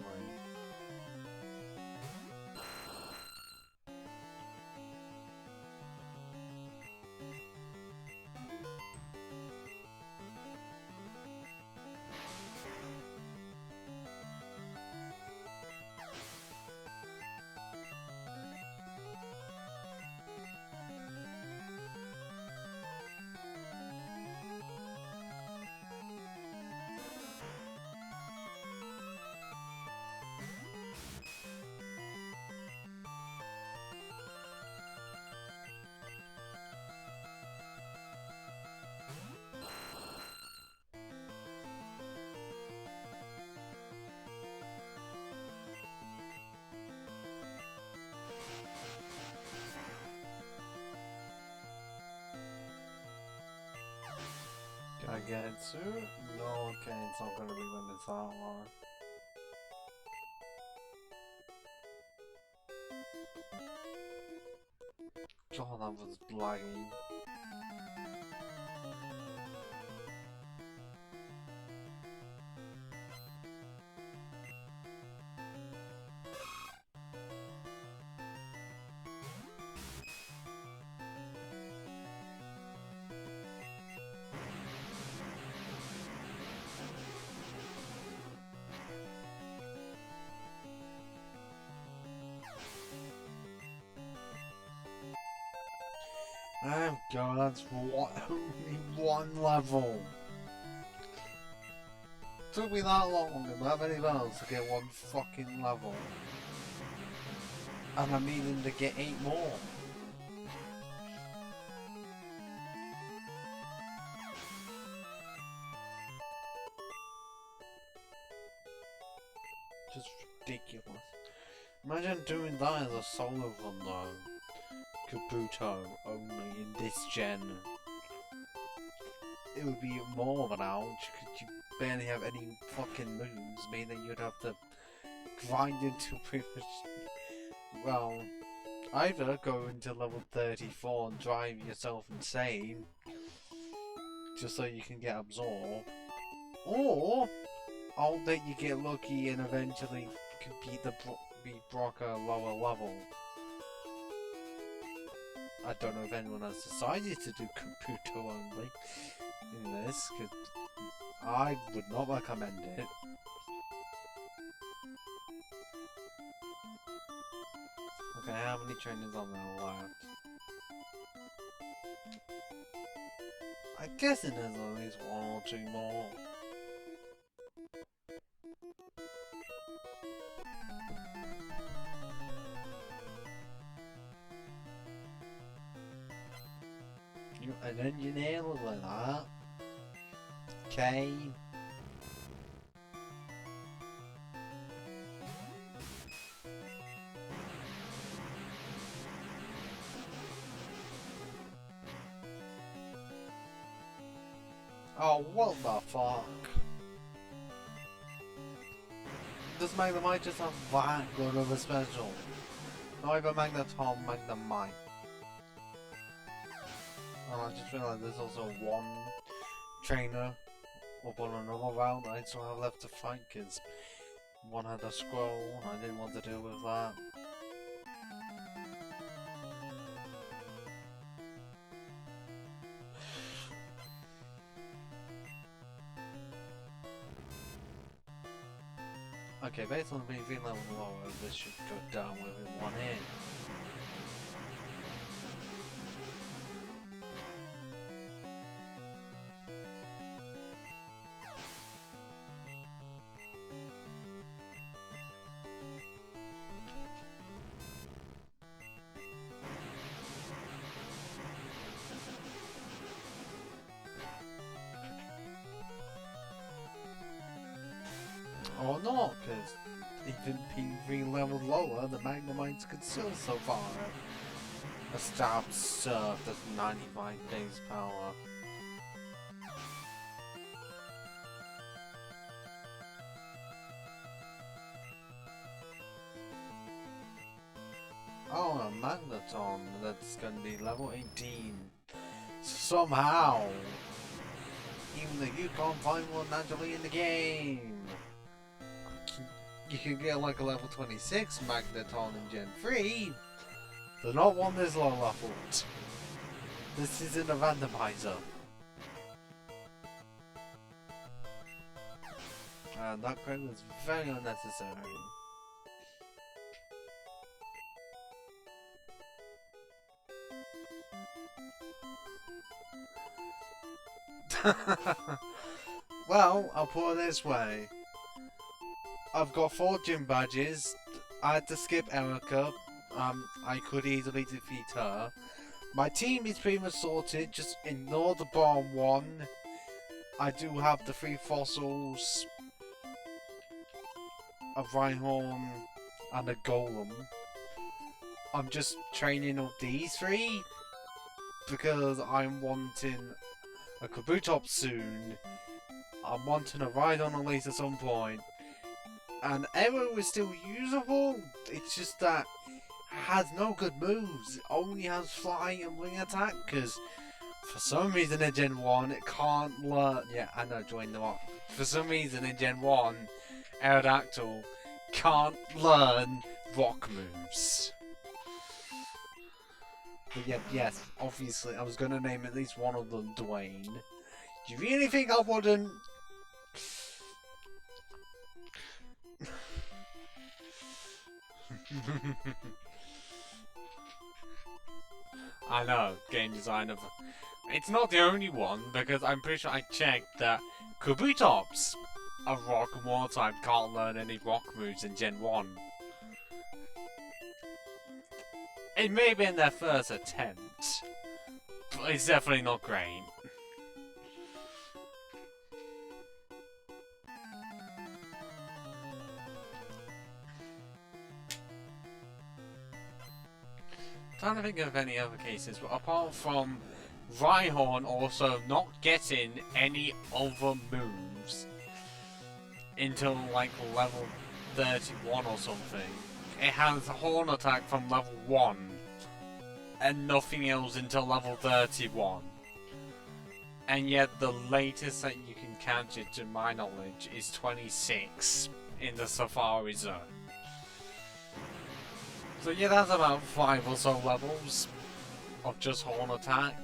Can I get it soon? No, okay, it's not gonna be when it's that long. God, that was lagging. Oh god, that's only one level. Took me that long and that many bells to get one fucking level. And I'm needing to get 8 more. Just ridiculous. Imagine doing that as a solo run though. Kabuto only in this gen. It would be more of an ouch because you barely have any fucking moves, meaning you'd have to grind into pretty much, well, either go into level 34 and drive yourself insane just so you can get absorbed, or I'll let you get lucky and eventually beat Brock at a lower level. I don't know if anyone has decided to do Kabuto only in this, because I would not recommend it. Okay, how many trainers are there left? I'm guessing there's at least 1 or 2 more. You an engineer like that. Okay. Oh, what the fuck? Does Magnemite just have that good of a special? Not even Magneton, Magnemite. And I just realised there's also one trainer up on another route I still have left to fight because one had a scroll and I didn't want to deal with that. Okay, based on the PV level lower, this should go down within one hit. Or not, because even PV level lower, the Magnemites could still survive. A stab surf at 95 days power. Oh, a Magneton that's gonna be level 18. Somehow! Even though you can't find one naturally in the game! You can get like a level 26 Magneton in Gen 3, but not one this low leveled. This isn't a randomizer. And that crit was very unnecessary. Well, I'll put it this way. I've got 4 gym badges. I had to skip Erica. I could easily defeat her. My team is pretty much sorted. Just ignore the bottom one. I do have the 3 fossils, a Rhyhorn, and a Golem. I'm just training up these 3 because I'm wanting a Kabutops soon. I'm wanting a Rhydon at least at some point. And Arrow is still usable, it's just that it has no good moves. It only has fly and wing attack, because for some reason in Gen 1 it can't learn. Yeah, I know, join the rock. For some reason in Gen 1, Aerodactyl can't learn rock moves. But yeah, yes, obviously I was going to name at least one of them Dwayne. Do you really think I wouldn't? I know, game design of... It's not the only one, because I'm pretty sure I checked that Kabutops, a rock and water type, can't learn any rock moves in Gen 1. It may have been their first attempt, but it's definitely not great. Trying to think of any other cases, but apart from Rhyhorn also not getting any other moves until like level 31 or something. It has Horn Attack from level 1 and nothing else until level 31. And yet the latest that you can catch it, to my knowledge, is 26 in the Safari Zone. So yeah, that's about 5 or so levels of just Horn Attack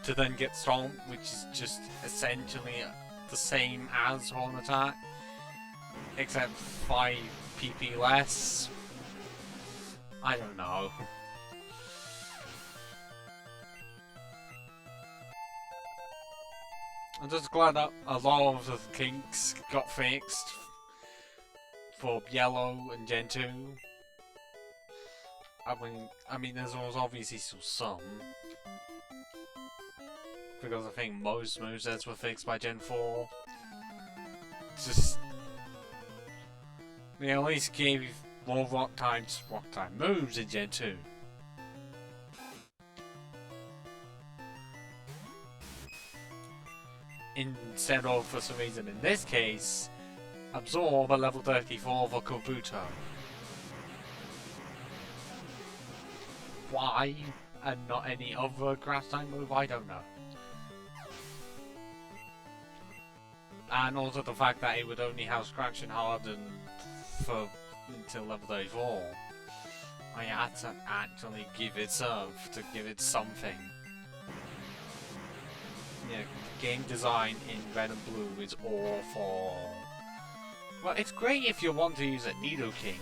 to then get Stomp, which is just essentially the same as Horn Attack, except 5 PP less. I don't know. I'm just glad that a lot of the kinks got fixed for Yellow and Gen 2. I mean, there's obviously still some. because I think most movesets were fixed by Gen 4. Just they at least gave more rock type moves in Gen 2. Instead of, for some reason in this case, absorb a level 34 for Kabuto. Why? And not any other grass type move? I don't know. And also the fact that it would only have Scratch and Harden for until level 34. I had to actually give it to give it something. Yeah, game design in Red and Blue is awful. Well, it's great if you want to use a Nidoking,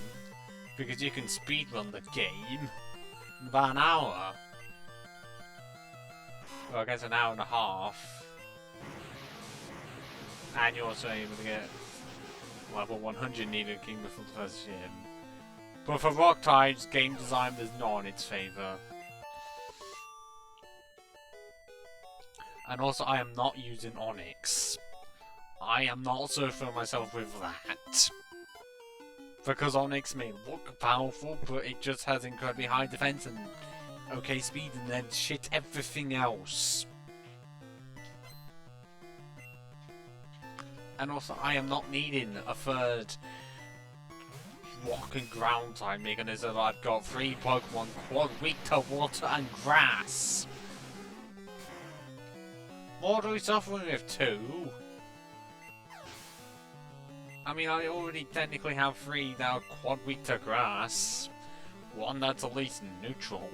because you can speedrun the game in about an hour. Well, I guess an hour and a half. And you're also able to get level 100 Nidoking before the first gym. But for rock types, game design is not in its favour. And also, I am not using Onyx. I am not surfing myself with that. Because Onyx may look powerful, but it just has incredibly high defense and okay speed, and then shit everything else. And also, I am not needing a third rock and ground type mechanism. I've got 3 Pokemon quad weak to water and grass. What are we suffering with 2? I mean, I already technically have 3 that are quad weak to grass. 1 that's at least neutral.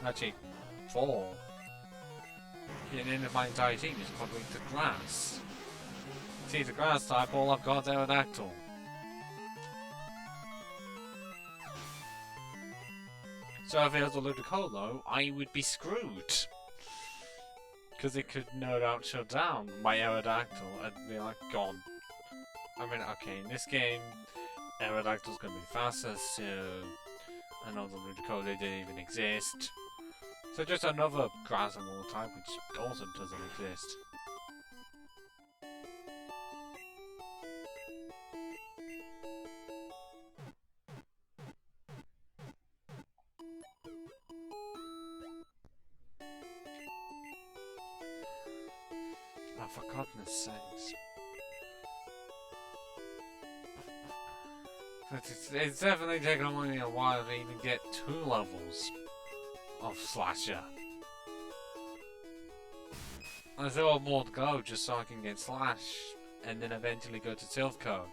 Actually, 4. Yeah, the end of my entire team is quad weak to grass. See, the grass type, all I've got is Aerodactyl. So if it was a Ludicolo, I would be screwed. Because it could no doubt shut down my Aerodactyl and be like, gone. I mean, okay, in this game, Aerodactyl's gonna be faster, so another Ludicolo didn't even exist. So just another grass and water type, which also doesn't exist. Oh, for goodness sakes. But it's definitely taken only a while to even get 2 levels of Slasher. There's still more to go just so I can get Slash, and then eventually go to Silph Code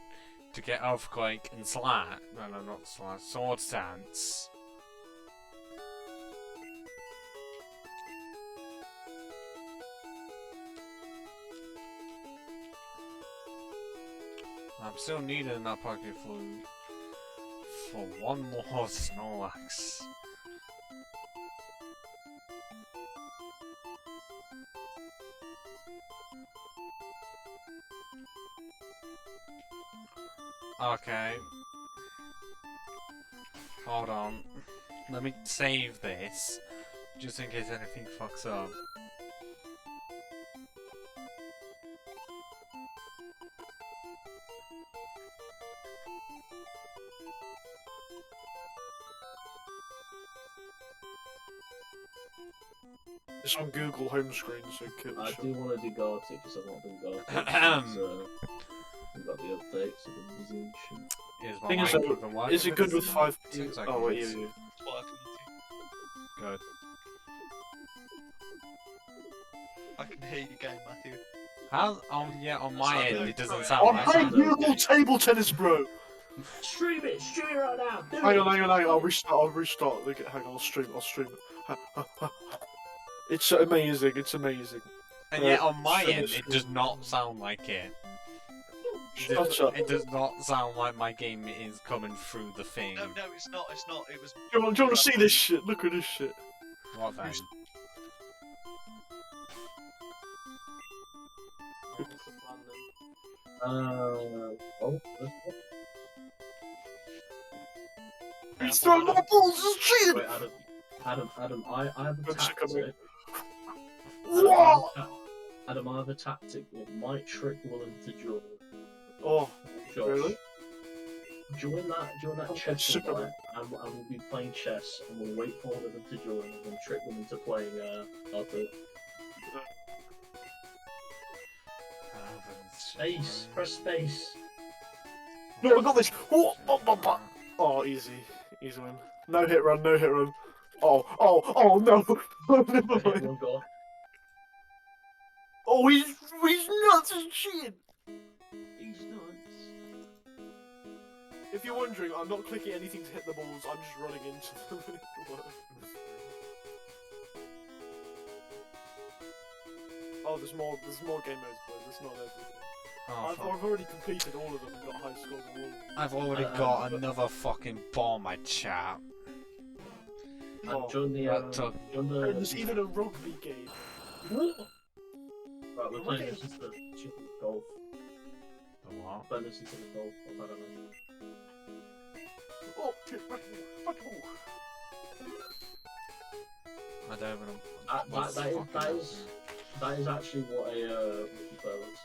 to get Earthquake and Slash. No, not Slash, Sword Stance. I'm still needing that Pocket Flute for 1 more Snorlax. Okay. Hold on. Let me save this, just in case anything fucks up. It's on Google home screen, so kill I do want to do Gartic because I've not done Gartic. Ahem. So we've got the updates of the musician. Is my Thing is, mic even working? is it good with 5 Seems like Oh, it wait, is. yeah. Good. I can hear you going, Matthew. How? Oh yeah, on my Sorry, end it doesn't sorry. sound I'm like playing that. Google table tennis, bro! Stream it right now! Do Hang it. on, I'll restart. Look, hang on, I'll stream it. It's amazing, it's amazing. And yet on my Shut end up. it does not sound like it. Shut up. It does not sound like my game is coming through the thing. No, it's not. It's not. It was. Do you want to see this shit? Look at this shit. What then? Oh. He's throwing more balls, he's cheating! Wait, Adam, I have a Don't check him tactic. Whoa! Adam, I have a tactic that might trick Willem to join. Oh, Josh, really? join that chess Super invite, and we'll be playing chess, and we'll wait for one of them to join, and then trick them into playing Arthur. Space, press space. No, I got this! Oh, easy. Easy win. No hit run, no hit run. Oh, no! Oh, never mind. Everyone got. Oh, he's nuts and cheating! He's nuts. If you're wondering, I'm not clicking anything to hit the balls, I'm just running into them. Oh, there's more game modes, boys. It's not everything. Oh, I've already completed all of them and got a high score on all of them. I've already got another fucking bomb, my chap. Oh, Join the. That took. Join the. there's even a rugby game. Right, we're playing this into the golf. The what? Playing this into the golf. I don't know. Oh, shit, fuck the ball. I don't even know. That is actually what a multiplayer looks.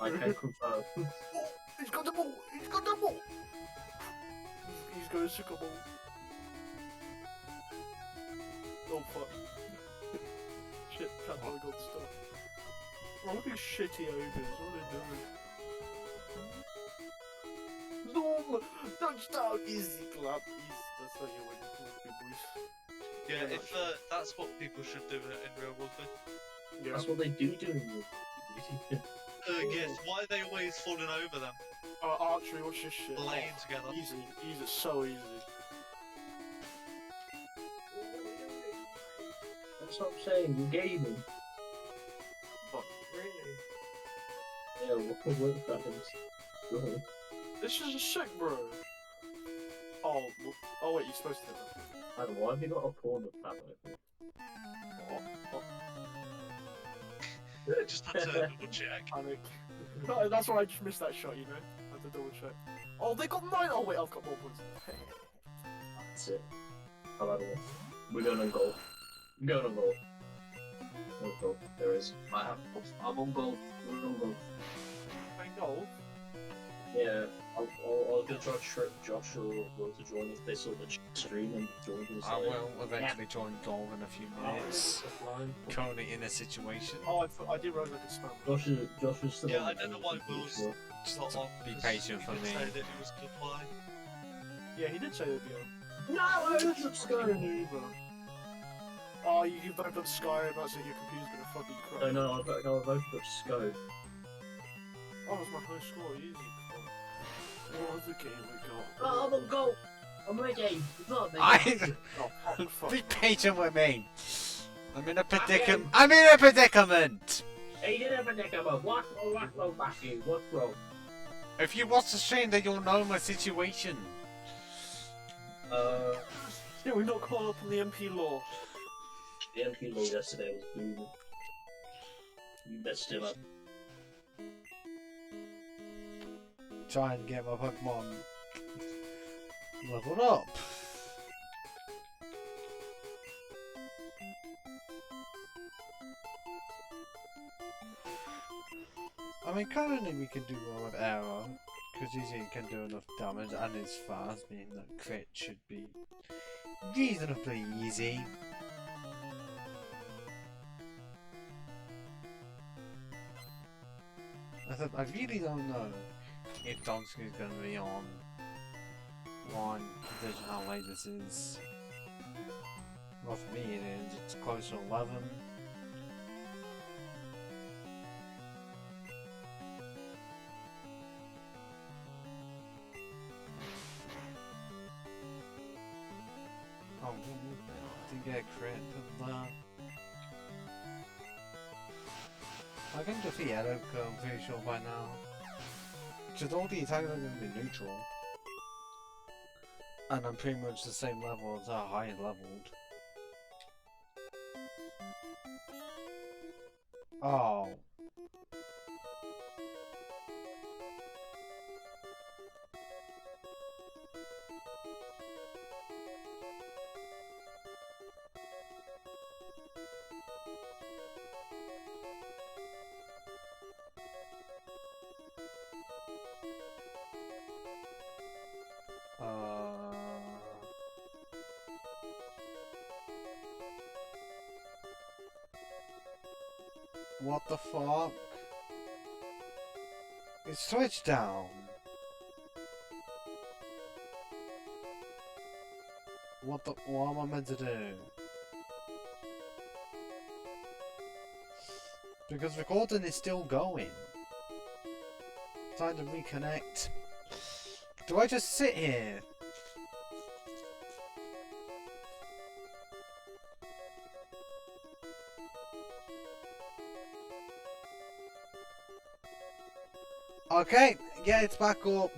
I can confirm. Oh, he's got the ball! He's got the ball! He's got a sickle ball. Oh fuck. Shit, can't believe I got stuck. Oh, look at these shitty ogres, what are they doing? No! Touchdown! Easy clap, easy. That's how you win rugby, boys. Yeah, Yeah, if that's what people should do in real rugby. Yeah. That's what they do in the. Yes, why are they always falling over them? Archery, what's this shit? Laying together. Easy, so easy. That's what I'm saying, we're gaming. But, Yeah, we'll work that in. this is a sick, bro. Oh wait, you're supposed to do that. Adam, why have you got a pawn of that open? Just had to double check. Panic. That's why I just missed that shot, you know? I had to double check. Oh, they got 9! Oh wait, I've got more points. That's it. I've had enough. We're going on goal. We're going on goal. No goal. There is. I'm on goal. We're on goal. Playing golf? Yeah, I'll gonna try to trick Josh or Will to join if they saw the stream and join us. I will eventually join golf in a few minutes. Currently in a situation. Oh, I didn't realise I could spam. Josh is still Yeah, on I don't know why Will's Just not on. be because patient he for did me. say that he was gonna play. Yeah, he did say they'd be on. No, I don't Skyrim. Oh, you voted on Skyrim, that's it, your computer's gonna fucking crash. No, I voted up Scope. Oh, that's my high score, easy. What other game we got? Oh, I'm on goal. I'm ready. Oh, fuck. Be patient with me. I'm in a predicament. I'm in a predicament. Hey, you never think about what back in, what's wrong? If you watch the stream, then you'll know my situation. Yeah, we're not caught up on the MP law. The MP law yesterday was booming. You messed him up. Try and get my Pokemon leveled up. I mean, currently we can do well with Arrow, because usually it can do enough damage and it's fast, meaning that crit should be reasonably easy. I really don't know if Donsk is going to be on one, considering how late this is. Well, for me it is, it's close to 11. Oh, didn't get a crit for that. I can defeat Edoka, I'm pretty sure by now. Because all the attacks are going to be neutral. And I'm pretty much the same level as our higher leveled. Oh. What the fuck? It's switched down. What am I meant to do? Because recording is still going. Trying to reconnect. Do I just sit here? Okay, yeah, it's back up.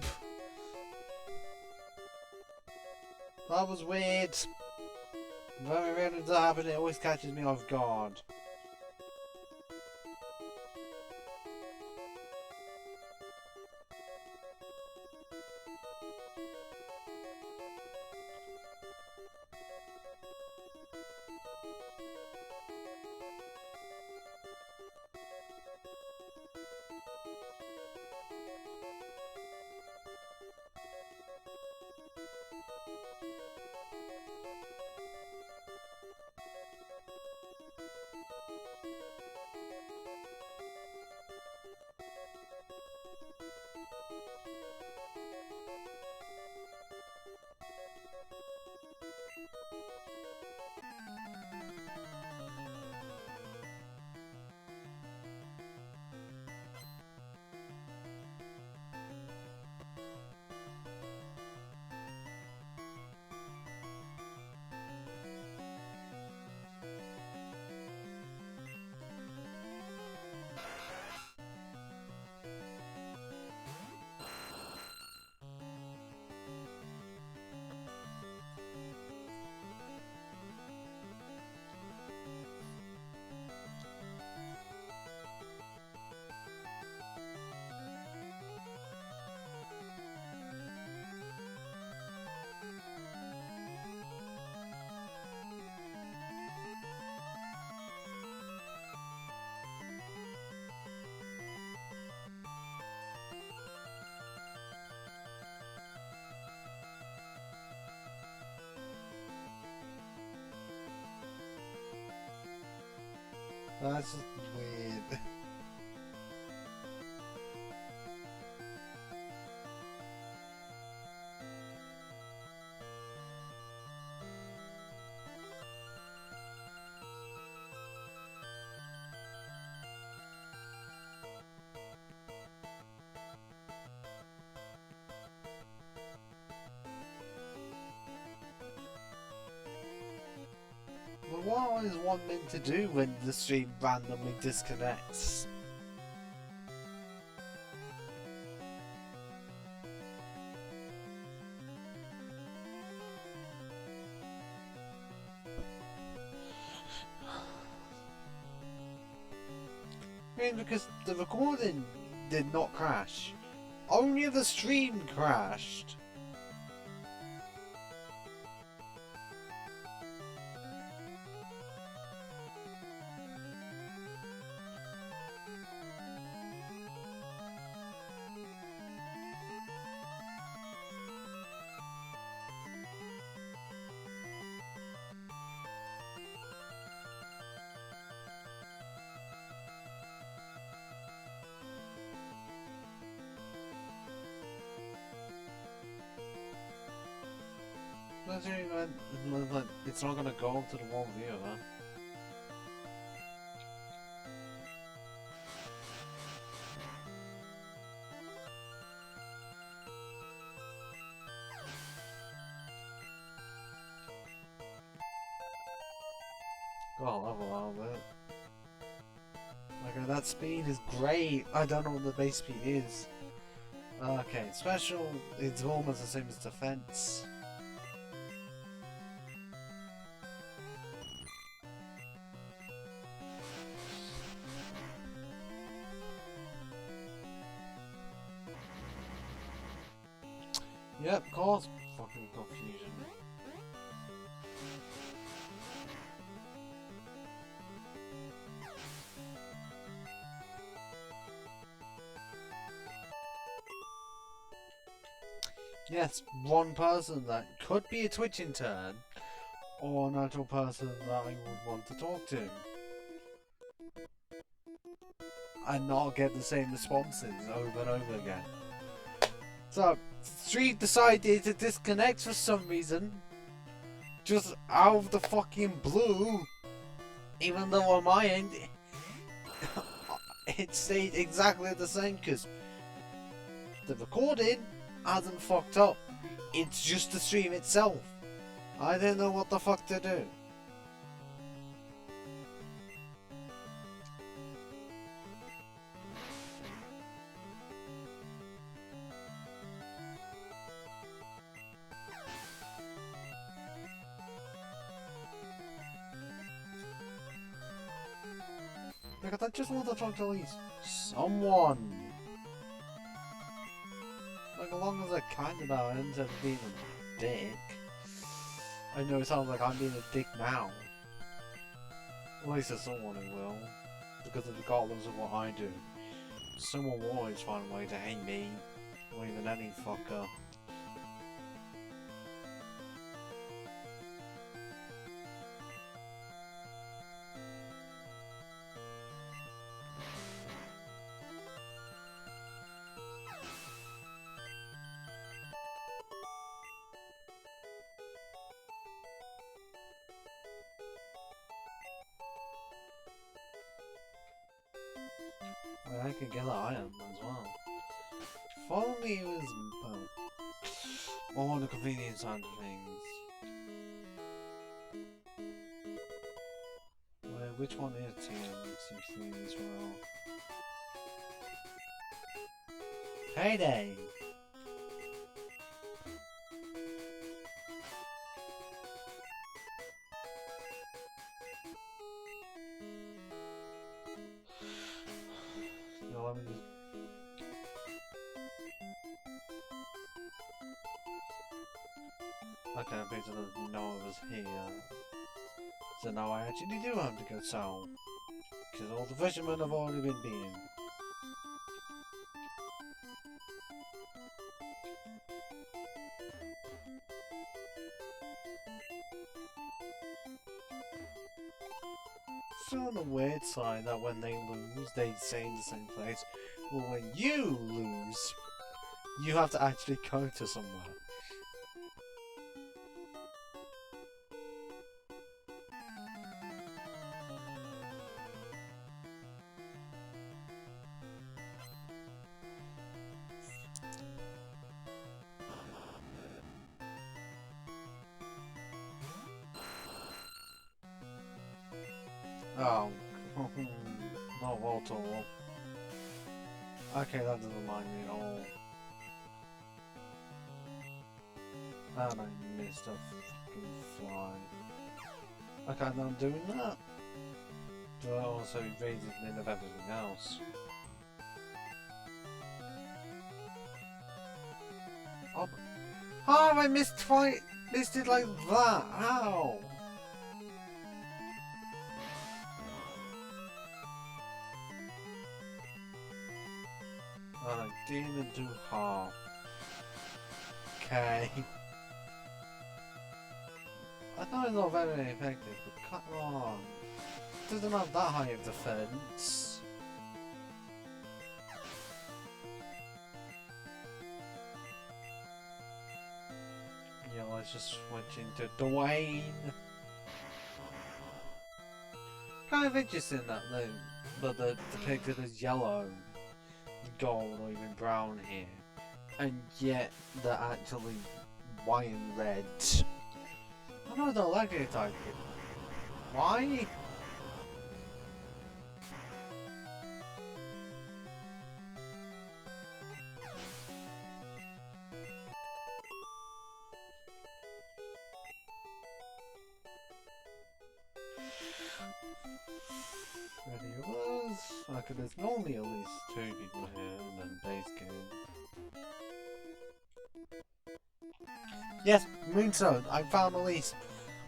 That was weird. Very rarely does that happen, it always catches me off guard. That's just weird. But what is one meant to do when the stream randomly disconnects? I mean, because the recording did not crash. Only the stream crashed. It's not gonna go to the one viewer. Go level a bit. Okay, that speed is great. I don't know what the base speed is. Okay, special, it's almost the same as defense. Yep, cause fucking confusion. Yes, one person that could be a Twitch intern, or an actual person that I would want to talk to. and not get the same responses over and over again. So, Street decided to disconnect for some reason, just out of the fucking blue, even though on my end, it stayed exactly the same, because the recording hasn't fucked up. It's just the stream itself. I didn't know what the fuck to do. Like, I just want to talk to at least someone. Like, as long as I kind about it instead of being a dick. I know it sounds like I'm being a dick now. At least there's someone who will. Because regardless of what I do, someone will always find a way to hate me. Or even any fucker. Well, I could get an iron as well. Follow me was all the convenience side of things. Well, which one is TM16 as well? Payday! No, let me just... Okay, I basically didn't know I was here. So now I actually do have to go south. Because all the fishermen have already been beaten. So on the weird side that when they lose, they stay in the same place. Well, when you lose, you have to actually go to somewhere. Oh, not at all. Okay, that doesn't mind me at all. And I missed a fucking fly. Okay, now I'm doing that. But I also invaded in of everything else. Oh, how have I missed it like that? How? And I didn't even do half. Okay. I know it's not very effective, but come on. It doesn't have that high of defense. Yeah, let's just switch into Dwayne. Kind of interesting that they're depicted as yellow, gold, or even brown here, and yet they're actually white and red. I know they're electric type. Why? Ready it was. Okay, there's normally at least 2 people here, and then base game. Yes, Moonstone, I found at least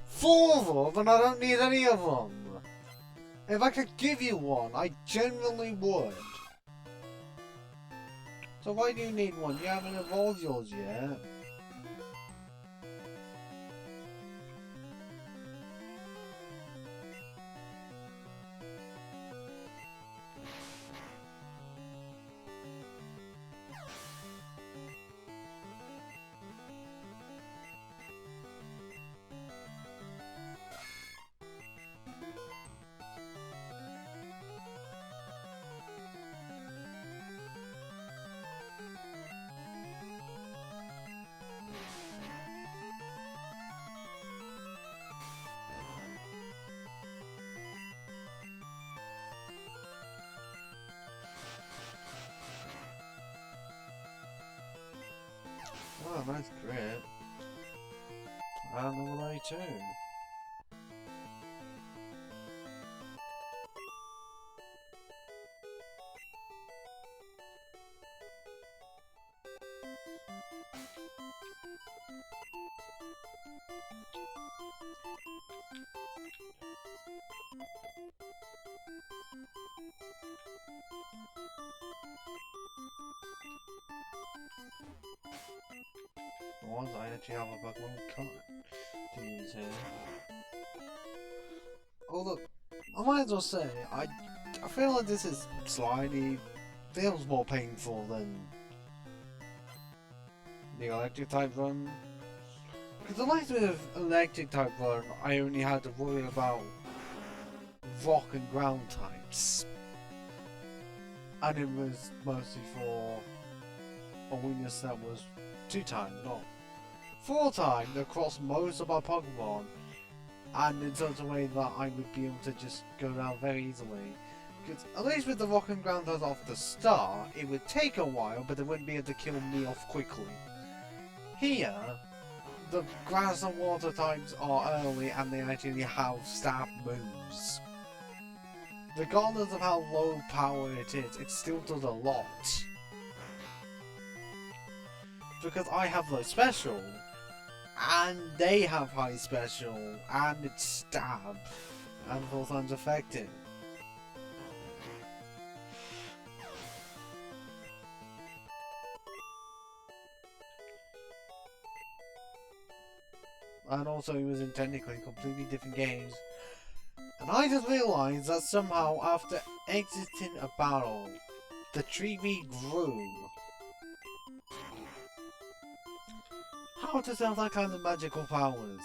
4 of them, and I don't need any of them. If I could give you one, I genuinely would. So why do you need one? You haven't evolved yours yet. Oh, nice grip. And level 82. For once, I actually have a Pokemon card to use here. Oh look, I might as well say, I feel like this is slightly, feels more painful than the electric type run. Because the last bit of electric type run, I only had to worry about rock and ground types. And it was mostly for a weakness that was 2 times, not 4 times across most of my Pokemon. And in such a way that I would be able to just go down very easily. Because at least with the rock and ground types off the start, it would take a while, but it wouldn't be able to kill me off quickly. Here, the grass and water types are early and they actually have stab moves. Regardless of how low power it is, it still does a lot. Because I have low special, and they have high special, and it's stab, and 4 times effective. And also it was in technically completely different games. And I just realised that somehow after exiting a battle, the tree grew. How does it have that kind of magical powers?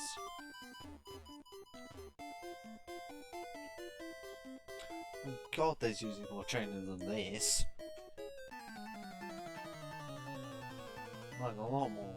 Oh God, there's usually more training than this. Like a lot more.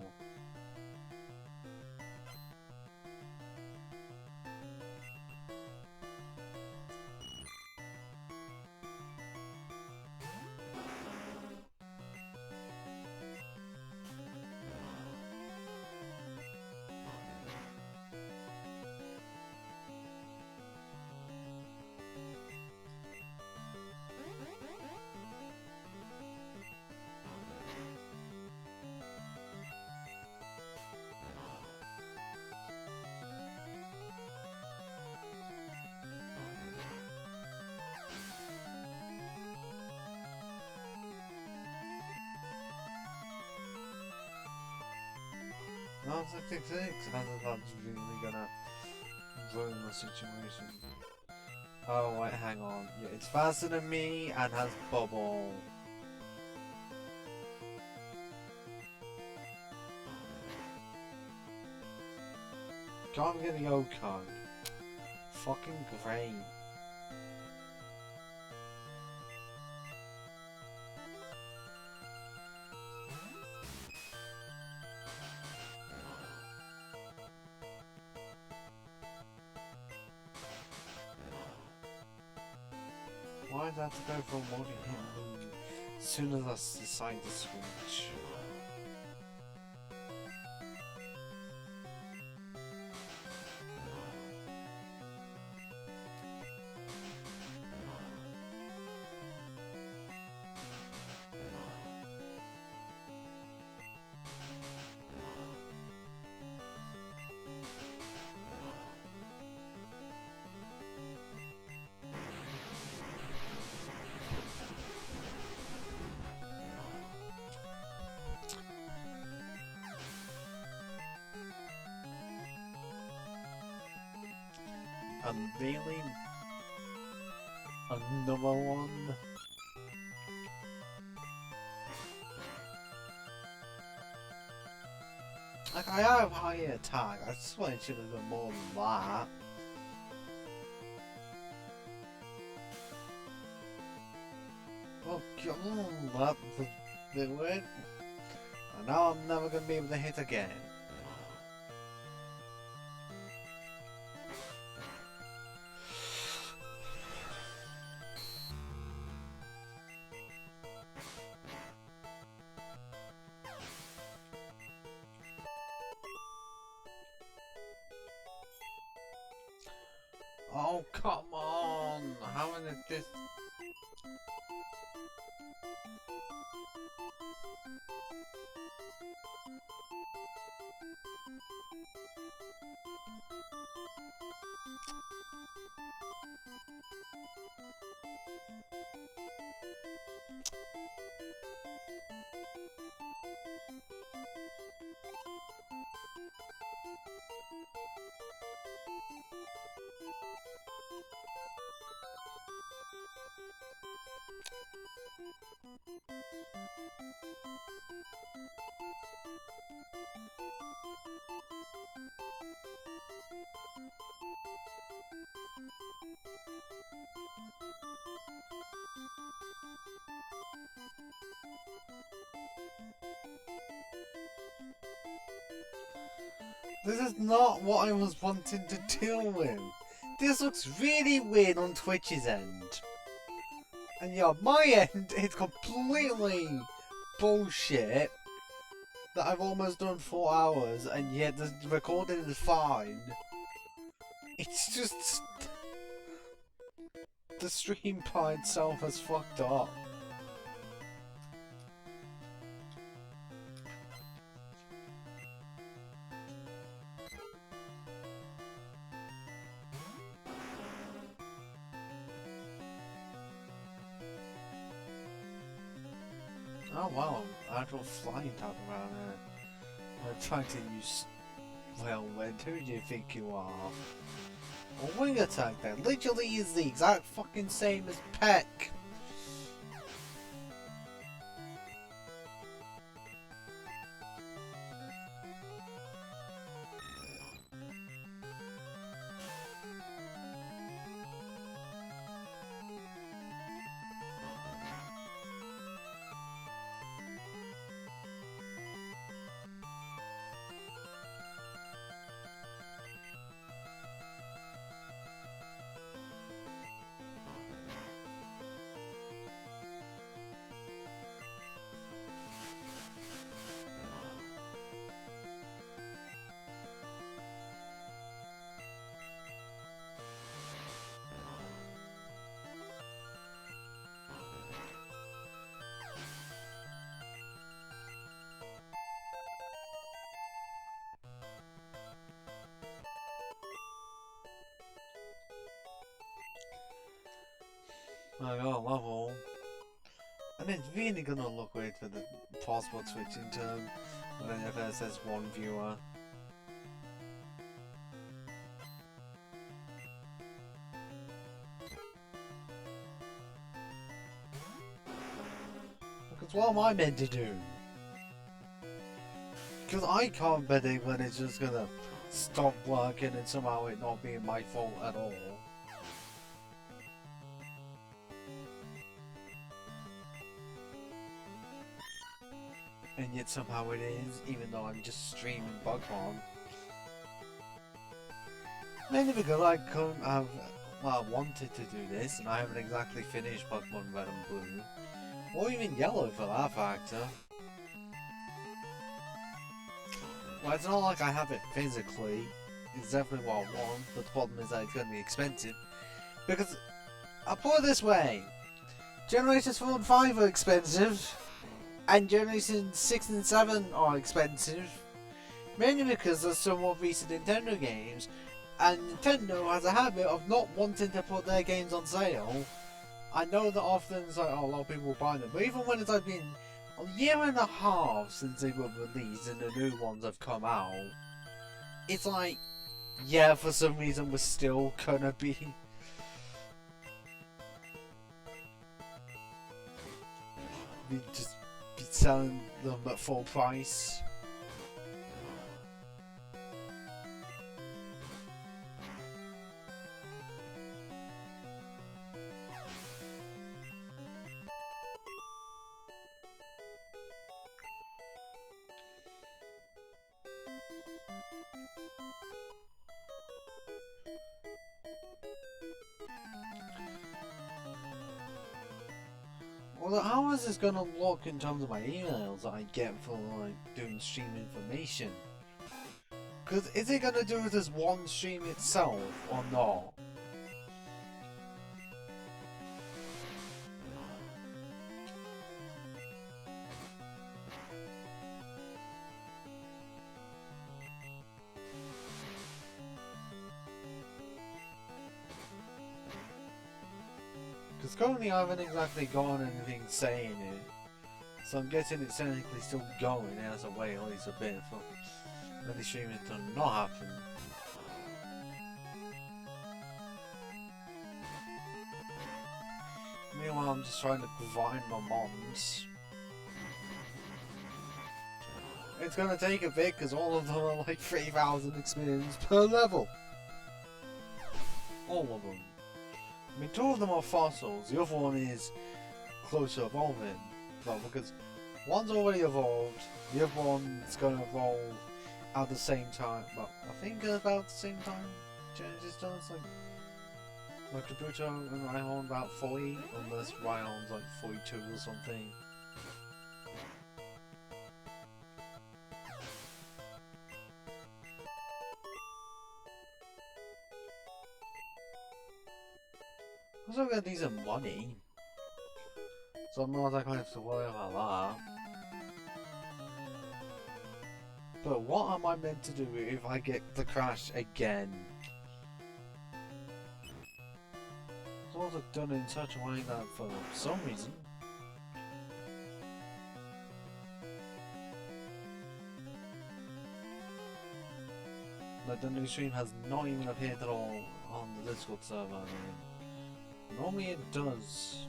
No, 66. That's really gonna ruin the situation. Oh wait, hang on. Yeah, it's faster than me and has bubble. Can't get the O-code. Fucking great. Why did I have to go for a multi-hit move as soon as I decide to switch? Unveiling another one. Like, I have higher attack. I swear it should have been more than that. Oh, come on, that was a bit weird. And now I'm never gonna be able to hit again. Oh, come on! How did this... This is not what I was wanting to deal with. This looks really weird on Twitch's end. And yeah, my end is completely bullshit. That I've almost done 4 hours and yet the recording is fine. It's just... the stream by itself has fucked up. Oh wow, actual flying type around here. I'm trying to use... well, who do you think you are? A wing attack that literally is the exact fucking same as Peck. I got a level. And it's really gonna look weird for the possible switching term when it says one viewer. Because what am I meant to do? Because I can't predict when it's just gonna stop working and somehow it not being my fault at all. And yet somehow it is, even though I'm just streaming Pokemon. Mainly because I couldn't have, well, wanted to do this, and I haven't exactly finished Pokemon Red and Blue. Or even Yellow for that factor. Well, it's not like I have it physically. It's definitely what I want, but the problem is that it's going to be expensive. Because, I'll put it this way. Generations 4 and 5 are expensive. And Generations 6 and 7 are expensive. Mainly because there's some more recent Nintendo games. And Nintendo has a habit of not wanting to put their games on sale. I know that often it's like, oh, a lot of people buy them. But even when it's like been a year and a half since they were released and the new ones have come out. It's like, yeah, for some reason we're still gonna be... just be selling them at full price. Well, how is this gonna look in terms of my emails that I get for like doing stream information? Because is it gonna do this one stream itself or not? Because currently I haven't exactly gone anything saying it. So I'm guessing it's technically still going. It has to wait at least a bit for any streaming to not happen. Meanwhile, I'm just trying to grind my mons. It's gonna take a bit because all of them are like 3,000 experience per level. All of them. I mean, 2 of them are fossils, the other one is close to evolving. Well, because one's already evolved, the other one's gonna evolve at the same time. Well, I think about the same time. Changes does like Kabuto and Rhyhorn about 40, unless Rhyhorn's like 42 or something. I also got decent money, so I'm not like I have to worry about that. But what am I meant to do if I get the crash again? It's also done in such a way that for some reason like the new stream has not even appeared at all on the Discord server. Normally it does.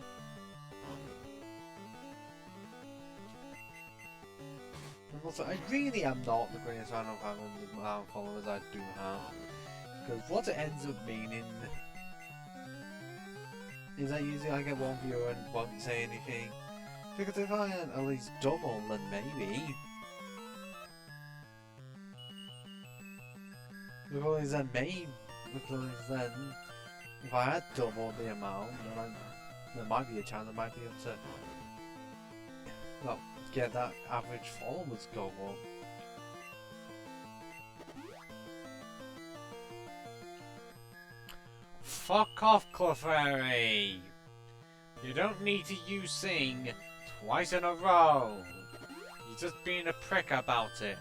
And also, I really am not the greatest fan of having the amount of followers I do have. Because what it ends up meaning is that usually I get one viewer and won't say anything. Because if I had at least double, then maybe. Because then if I had double the amount, then there might be a chance I might be able to, well, get that average followers go up. Fuck off, Clefairy! You don't need to use sing twice in a row. You're just being a prick about it.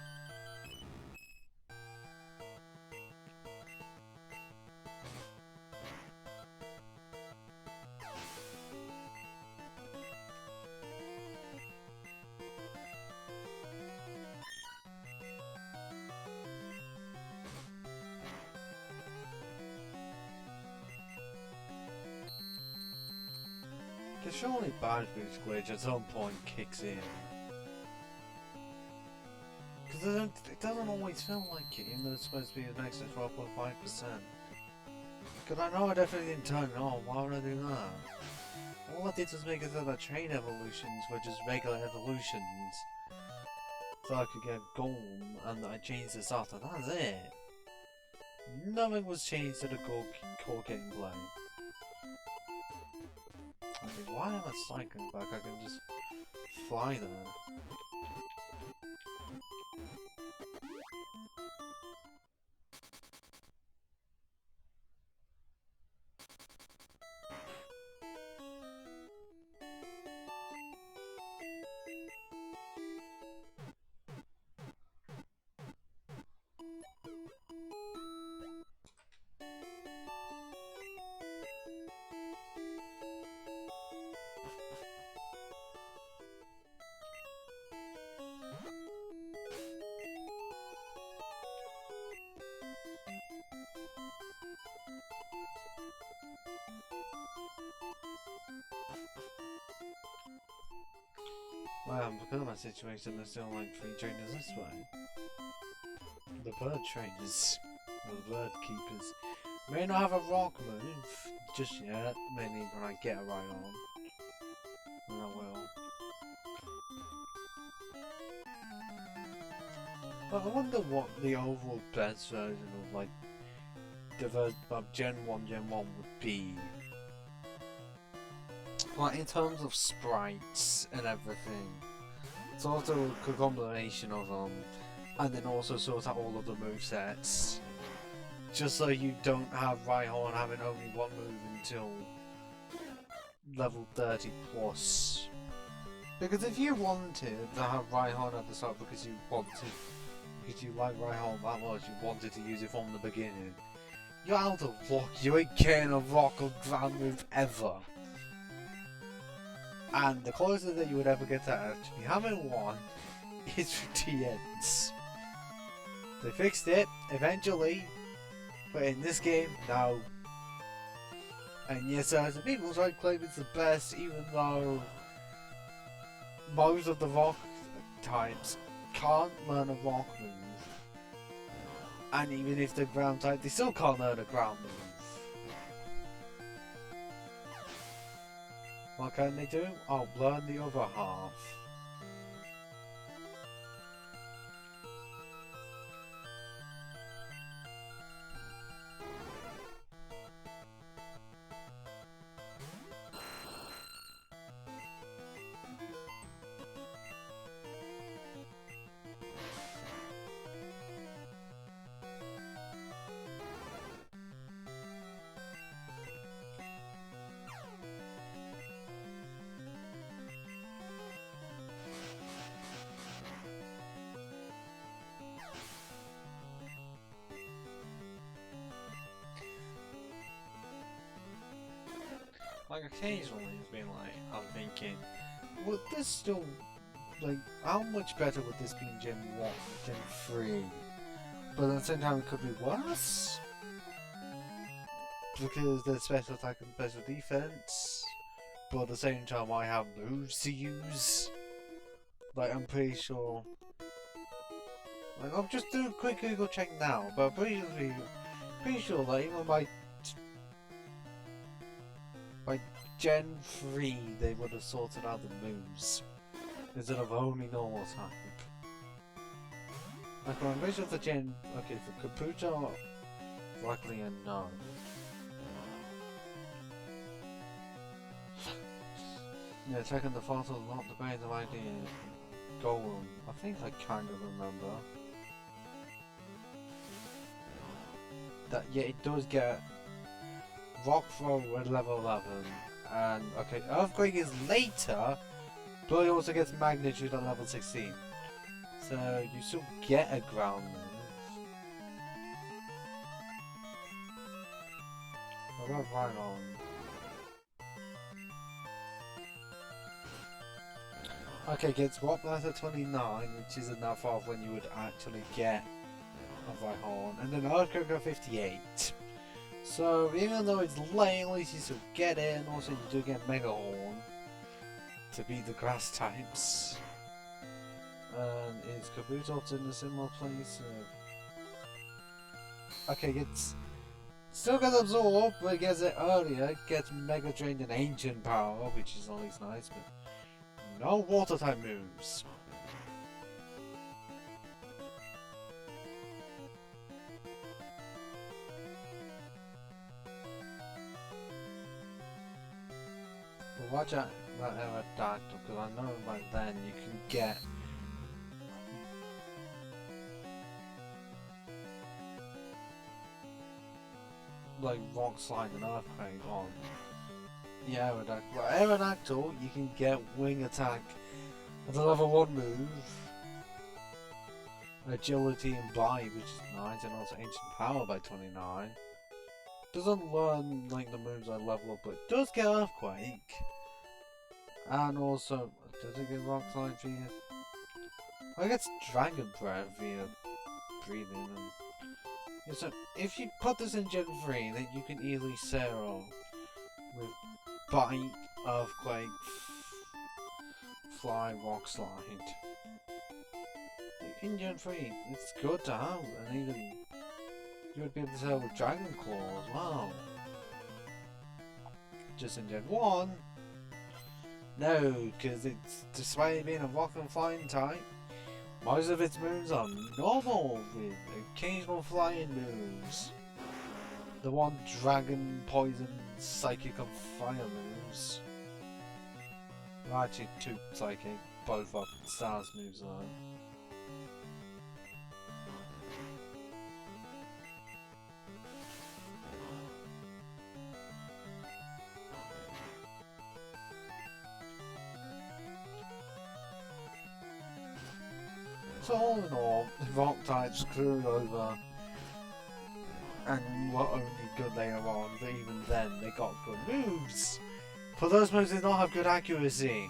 Because surely Badge Boost glitch at some point kicks in. Because it doesn't always feel like it, even though it's supposed to be an extra 12.5%. Because I know I definitely didn't turn it on, why would I do that? All I did was make it so that train evolutions were just regular evolutions. So I could get gold, and I changed this after, that's it. Nothing was changed to the core gameplay. I mean, why am I cycling back? I can just fly there. Wow, because of my situation, there's still like 3 trainers this way. The bird trainers, the bird keepers, may not have a rock move just yet, maybe when I get a right on. And I will. But I wonder what the overall best version of like Gen 1 would be. Like in terms of sprites and everything, sort of a combination of them, and then also sort out all of the movesets, just so you don't have Rhyhorn having only one move until level 30 plus. Because if you wanted to have Rhyhorn at the start because you like Rhyhorn that much, you wanted to use it from the beginning, you're out of luck. You ain't getting a rock or ground move ever. And the closest that you would ever get to actually having one is for TNs. They fixed it eventually, but in this game, no. And yes, some people try to claim it's the best, even though most of the rock types can't learn a rock move. And even if they're ground type, they still can't learn a ground move. What can they do? Oh, learn the other half. Like occasionally it's been like, I'm thinking, Would this still, like, how much better would this be in Gen 1, Gen 3? But at the same time it could be worse? Because there's special attack and special defense, but at the same time I have moves to use. Like, I'm pretty sure. Like, I'll just do a quick Google check now, but I'm pretty sure that even by Gen 3 they would have sorted out the moves instead of only normal type. Like, I'm pretty sure for Gen. Okay, for Caputo, luckily a no. Yeah, checking the photos, not the brains of idea. Golem. I think I kind of remember. That, yeah, it does get Rock Throw at level 11. And, okay, Earthquake is later, but it also gets Magnitude at level 16. So, you still get a ground move. I'll go right on. Okay, gets Rock Blast at 29, which isn't that far off when you would actually get a Rhyhorn. And then Earthquake at 58. So, even though it's late, at least you still get it, and also you do get Mega Horn to beat the grass types. And is Kabuto in a similar place? Okay, gets still gets Absorb, but it gets it earlier. It gets Mega Drained and Ancient Power, which is at least nice, but no water type moves. But watch out that Aerodactyl, because I know by then you can get like Rock Slide and Earthquake on. Yeah, Aerodactyl. Well, Aerodactyl, you can get Wing Attack as a level 1 move. Agility and Bite, which is nice, and also Ancient Power by 29. Doesn't learn like the moves I level up, but it does get Earthquake. And also, does it get Rock Slide via? I guess Dragon Breath via breathing. And yeah, so if you put this in Gen 3, then you can easily Zero with Bite, Earthquake, Fly, Rock Slide. In Gen 3, it's good to have, and even you would be able to sell with Dragon Claw as well. Just in Gen 1, no, because it's, despite it being a rock and flying type, most of its moves are normal with occasional flying moves. The one Dragon, Poison, Psychic and Fire moves. Well, actually 2 Psychic, both are Stars moves though. So all in all, the rock types screwed over and were only good later on, but even then they got good moves. For those moves that don't have good accuracy.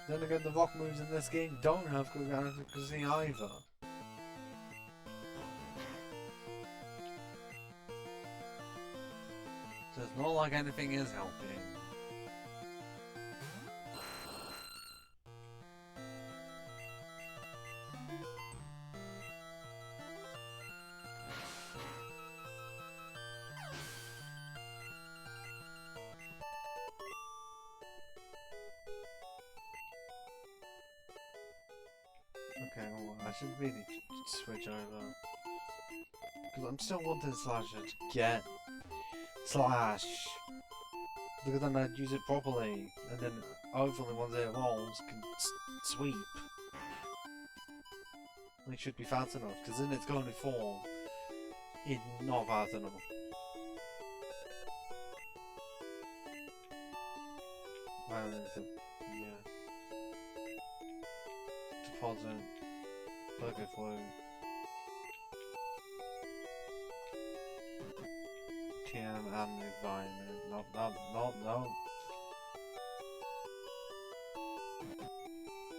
Then again, the rock moves in this game don't have good accuracy either. So it's not like anything is helping. Okay, well, I should really switch over. Because I'm still wanting Slasher to get Slash. Because then I'd use it properly. And then hopefully once it evolves, can sweep. It should be fast enough. Because in its current form, it's not fast enough. Well, yeah. Deposit. Burger flow. TM and environment. No.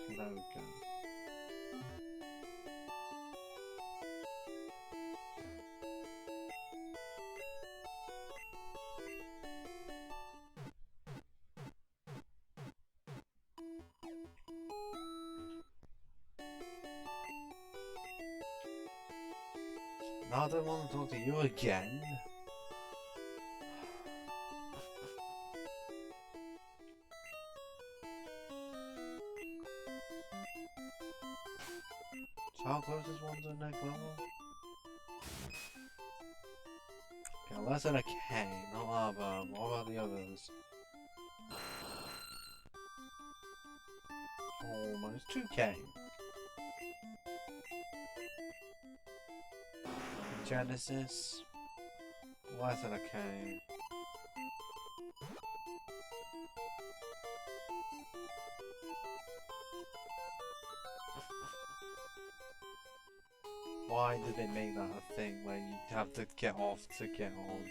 There we go. Now I don't want to talk to you again. So how close is one to the next level? Okay, less than a K, not lava. What about the others? Almost 2K. Genesis. Less than a K. Why did they make that a thing where you have to get off to get on?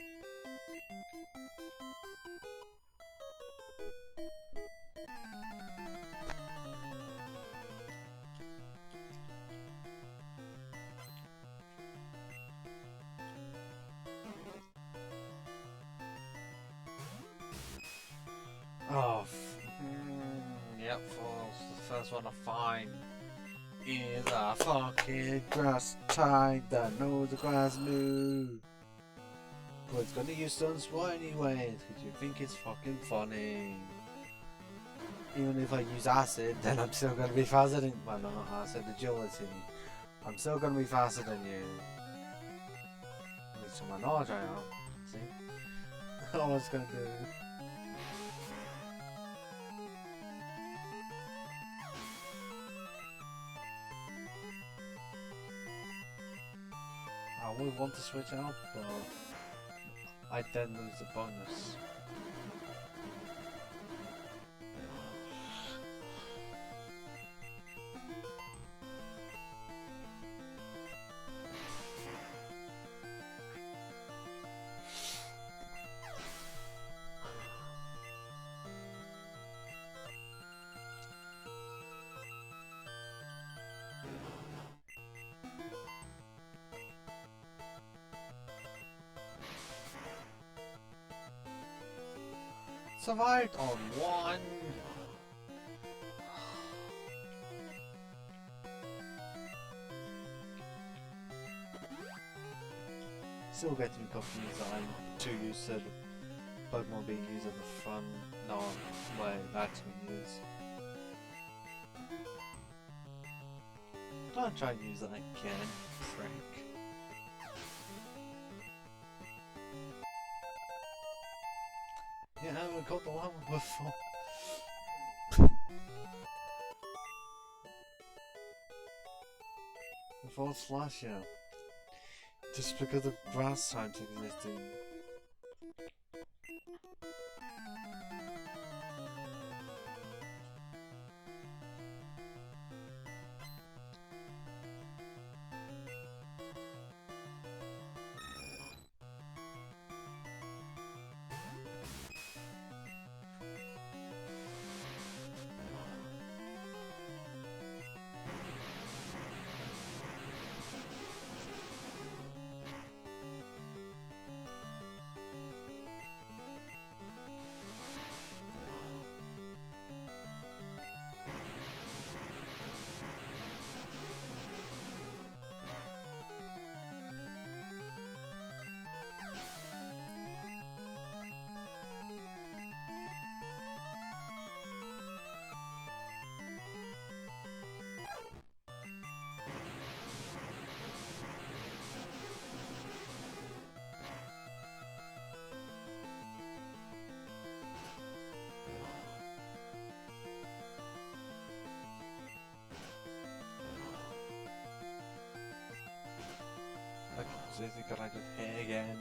Oh, yep, false. The first one to find is a fucking grass type that knows the grass move. But it's gonna use Sunspot anyways, because you think it's fucking funny. Even if I use acid, then I'm still gonna be faster than. Well, no, not acid, agility. I'm still gonna be faster than you. At least to my knowledge, I am. See? I was gonna do. I would want to switch out, but I then lose the bonus. Survived on one. Still get to be confused that I'm too used to Pokemon being used at the front, not where it actually is. Don't try and use that again, prick. Yeah, we got the lava before. Before Slash, yeah. Just because of grass types existing. Seriously, could I just hit again?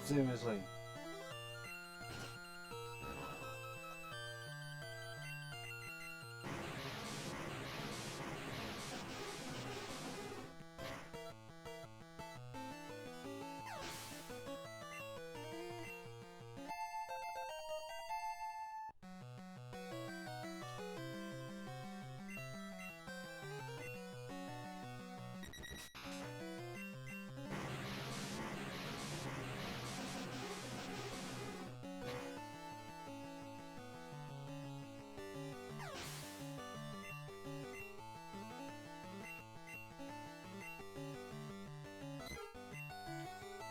Seriously.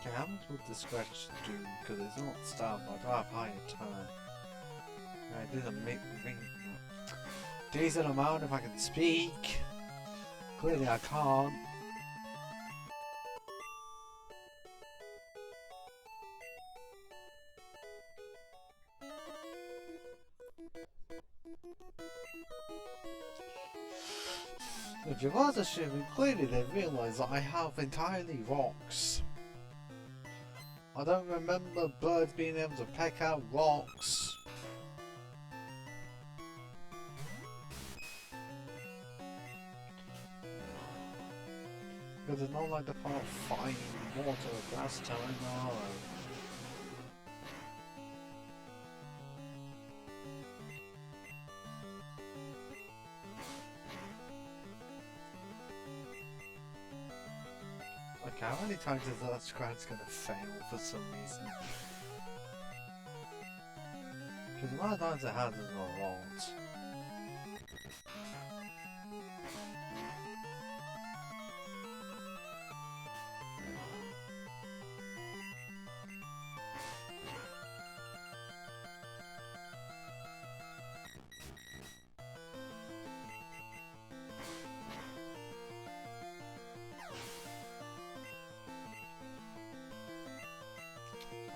Okay, how much would the scratch do? Because it's not stuff, I do have higher time. I didn't make decent amount if I can speak. Clearly I can't. If you was assuming, clearly they realised that I have entirely rocks. I don't remember birds being able to peck out rocks. Because it's not like the part of finding water last time, no. Okay, how many times is that scratch gonna fail for some reason? Because the amount of times it has is a lot.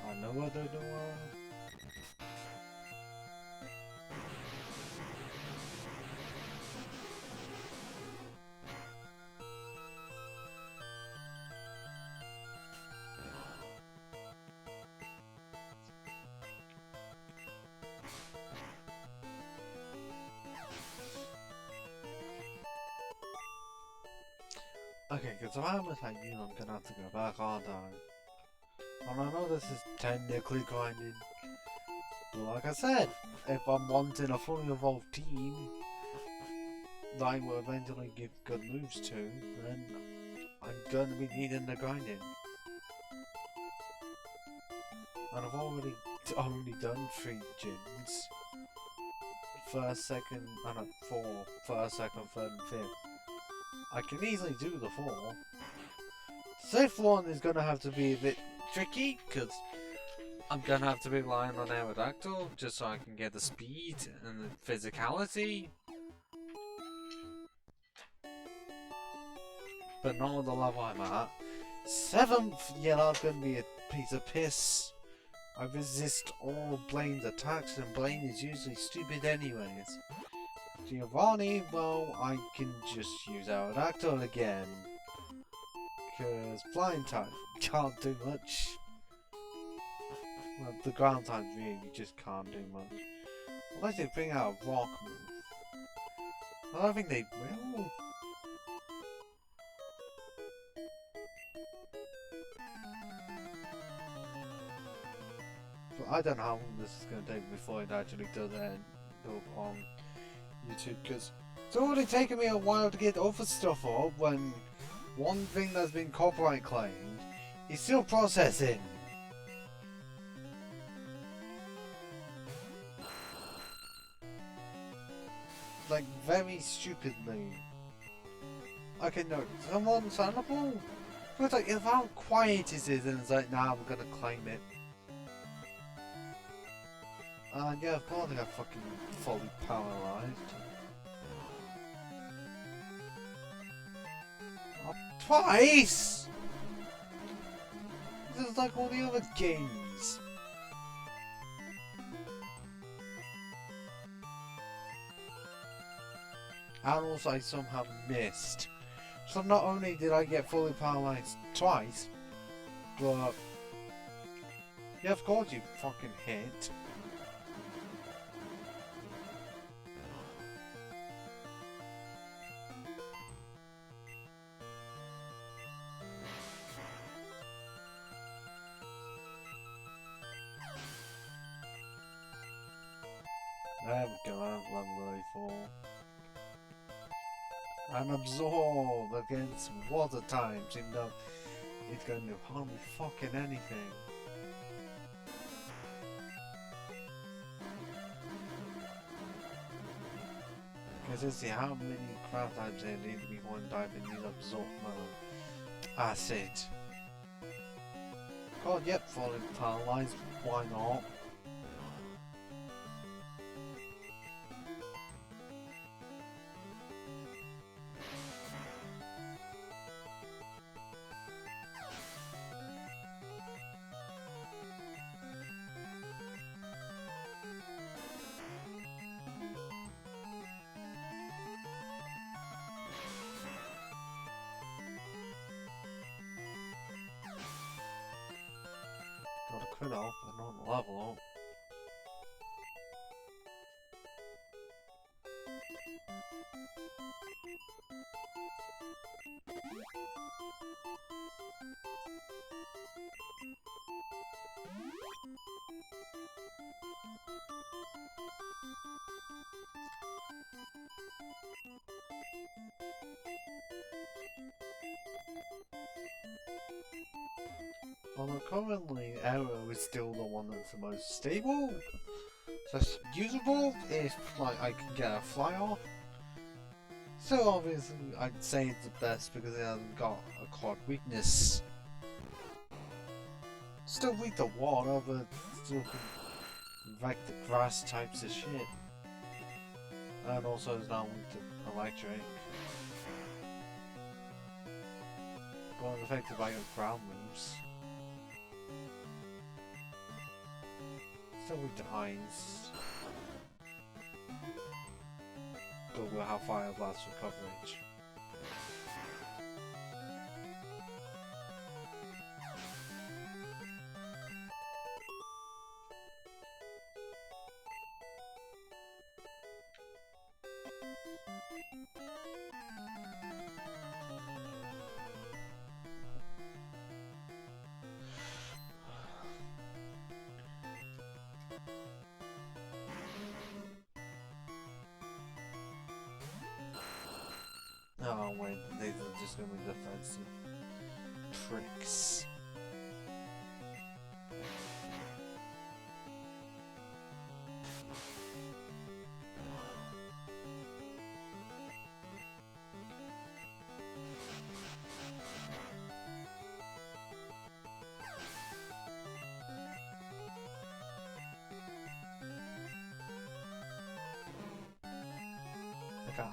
I know what they're doing. Okay, because if I'm attacking you, I'm gonna have to go back, aren't I? And I know this is technically grinding, but like I said, if I'm wanting a fully evolved team that I will eventually give good moves to, then I'm gonna be needing the grinding. And I've already only done 3 gyms. First, second, and no, 4. First, second, third, and 5th. I can easily do the 4. The 5th one is gonna have to be a bit tricky, because I'm gonna have to be relying on Aerodactyl just so I can get the speed and the physicality. But not on the level I'm at. 7th, yeah, that's gonna be a piece of piss. I resist all Blaine's attacks, and Blaine is usually stupid anyways. Giovanni, well, I can just use Aerodactyl again. Because flying type can't do much. Well, the ground type really just can't do much. Unless they bring out a rock move. I don't think they will. But I don't know how long this is going to take before it actually does end up on YouTube, because it's already taken me a while to get other stuff up when one thing that's been copyright claimed is still processing. Like, very stupidly. Okay, no, someone understandable? But like, if how quiet it is, and it's like, nah, we're gonna claim it. Yeah, of course I got fucking fully paralyzed. Oh, twice! This is like all the other games. And also I somehow missed So not only did I get fully paralyzed twice, but yeah, of course you fucking hit. There we go, I'm level 34. And absorb against water types, even though it's going to do hardly fucking anything. Because let's see how many crab types there need to be one type and use absorb acid. God, yep, falling paralyzed, why not? Got a crit off, but not a level up. Although currently Arrow is still the one that's the most stable. So it's usable if like I can get a fly off. So obviously I'd say it's the best because it hasn't got a quad weakness. Still weak to water, but still can wreck the grass types of shit. And also is now weak to electric. But affected by your ground moves. Still weak to ice. But we'll have fire blast for coverage. Oh wait, these are just gonna be defensive tricks.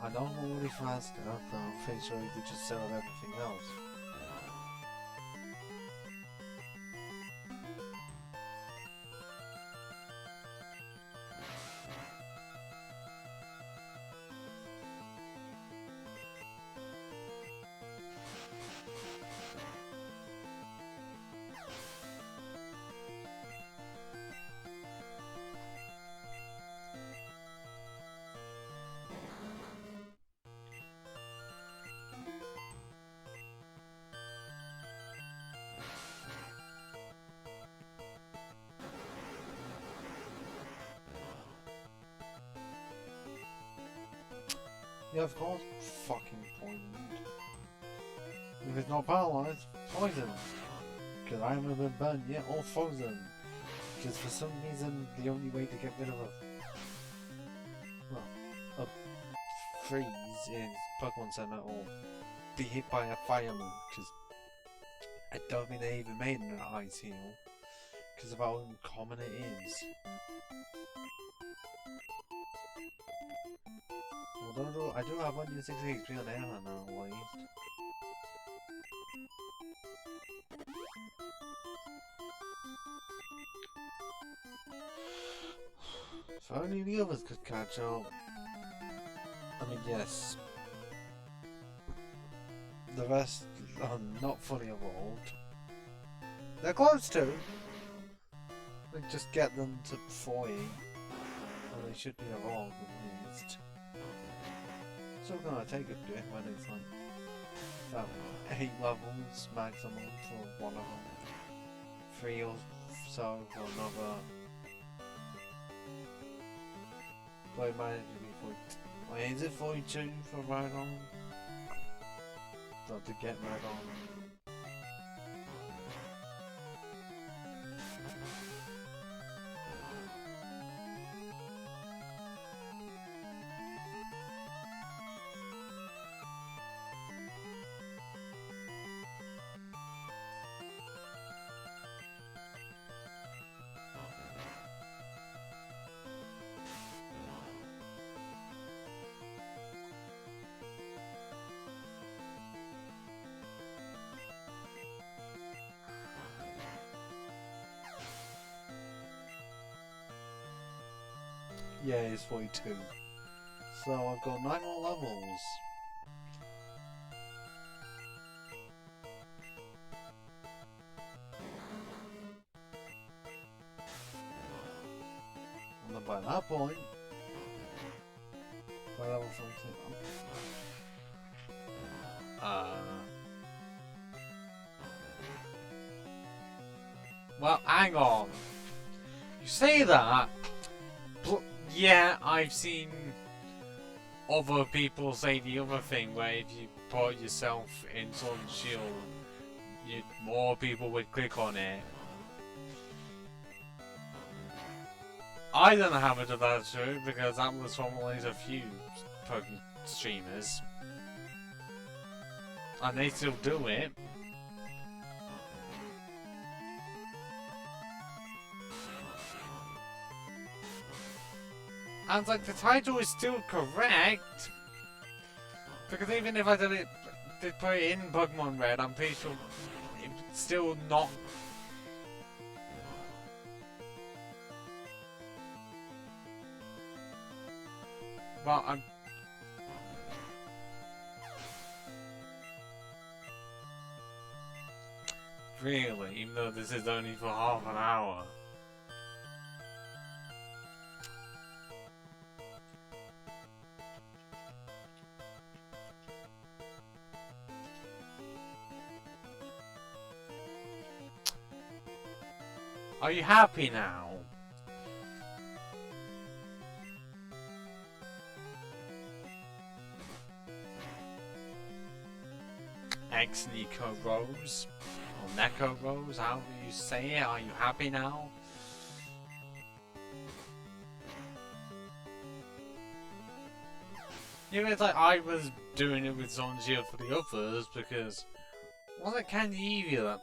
I don't know really fast enough, but I'm pretty sure you could just sell everything else. Yeah, of course, fucking poisoned. If it's not paralyzed, poison. Because I haven't been burned yet or frozen. Because for some reason, the only way to get rid of a freeze is Pokemon Center or be hit by a fireman. Because I don't think they even made an ice heal. Because of how uncommon it is. Although I do have 160 XP on Airman now, at least. If only the others could catch up. I mean, yes. the rest are not fully evolved. They're close to. We just get them to 40. And they should be evolved at least. Still gonna take a bit when it's like about 8 levels maximum for one of them. 3 or so for another. But it might actually be 40. Wait, is it 42 for Rhydon? So to get Rhydon. Yeah, it's 42. So I've got 9 more levels. And then by that point, by level 42, well, hang on. You say that, but yeah, I've seen other people say the other thing where if you put yourself in Sun Shield, more people would click on it. I don't know how much of that's true because that was from only a few Pokemon streamers. And they still do it. And like the title is still correct. Because even if I did put it in Pokemon Red, I'm pretty sure it's still not. Well, I'm. Really, even though this is only for half an hour. Are you happy now? Ex Nico Rose, or Neko Rose, however you say it, are you happy now? You know, it's like I was doing it with Zonjia for the others because was it Candy Eevee that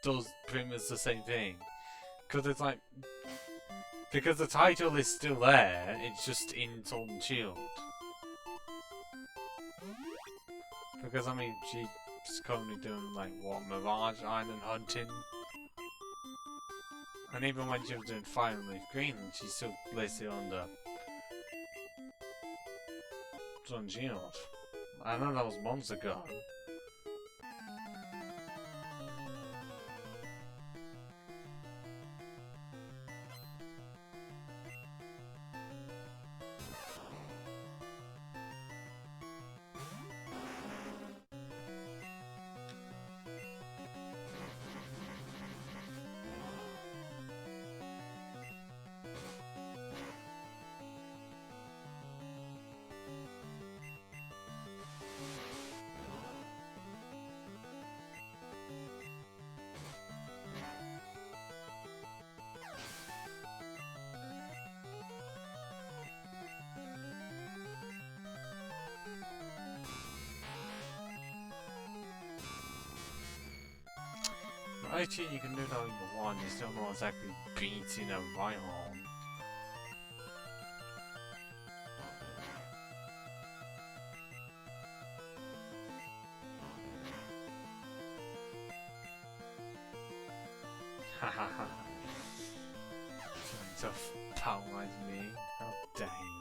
does pretty much the same thing? Because it's like, because the title is still there, it's just in Sword and Shield. Because I mean, she's currently doing like what, Mirage Island hunting, and even when she was doing Fire and Leaf Green, she's still listed under Sword and Shield. I know that was months ago. Actually, you can do that in the one, you still not exactly beating a Rhyhorn. Hahaha. Trying to paralyze me. How dare you.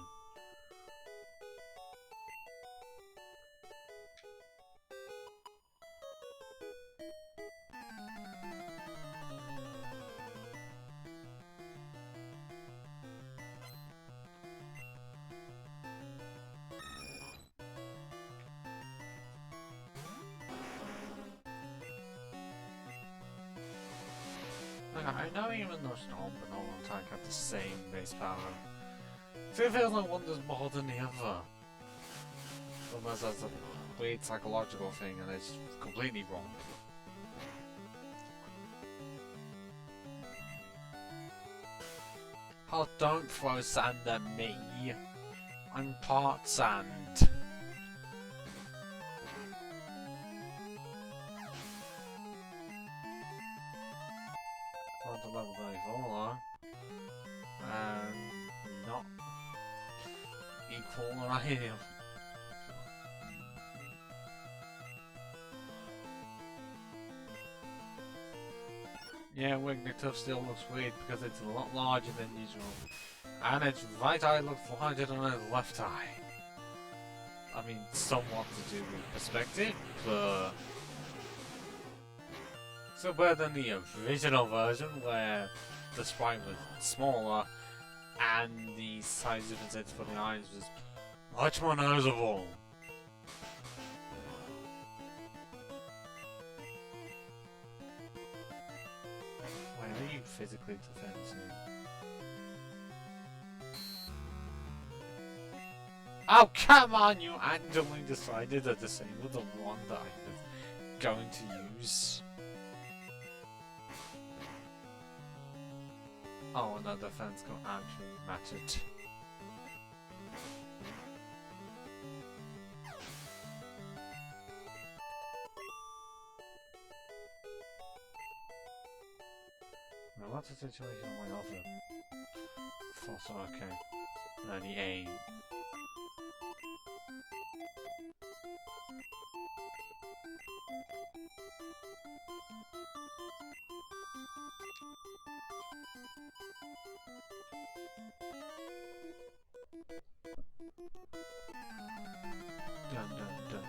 I know even though Storm and Normal Attack have the same base power, it feels like one does more than the other. Unless that's a weird psychological thing and it's completely wrong. Oh, don't throw sand at me. I'm part sand. On to level 34 though. Not equal or anything. Yeah, Wigglytuff still looks weird because it's a lot larger than usual. And its right eye looks larger than its left eye. I mean, somewhat to do with perspective, but... So better than the original version where the sprite was smaller and the size differences for the eyes was much more noticeable. Why are you physically defensive? Oh, come on! You randomly decided to disable the one that I was going to use. Oh, no, defense got actually mattered. Now, what's the situation on my other? False, okay. 98. Dun dun dun.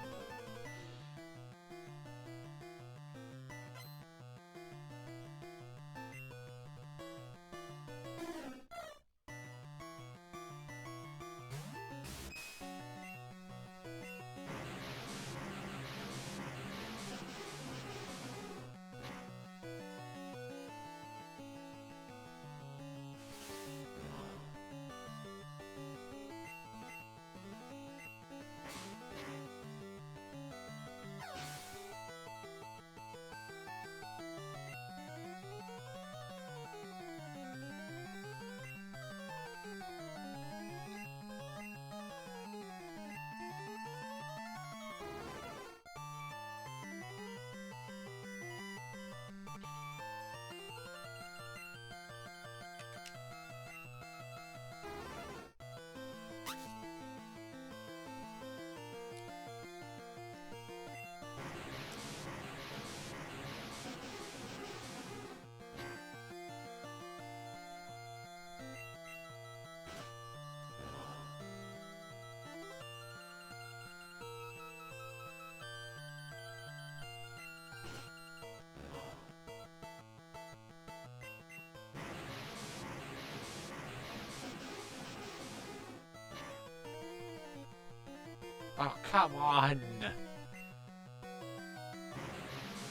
Oh, come on!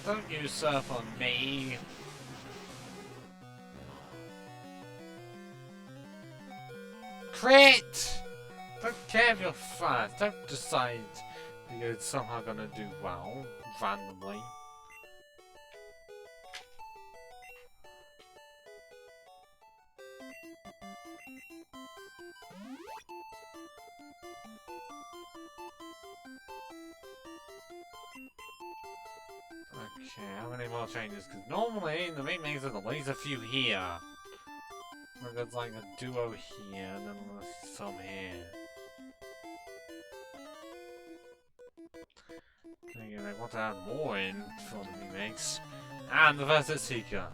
Don't you surf on me! Crit! Don't care if you're fast. Don't decide you're somehow gonna do well randomly. Okay, how many more changes? Because normally the remakes are at least a few here. Where there's like a duo here and then some here. Thinking they want to add more in for the remakes. And the Versus Seeker.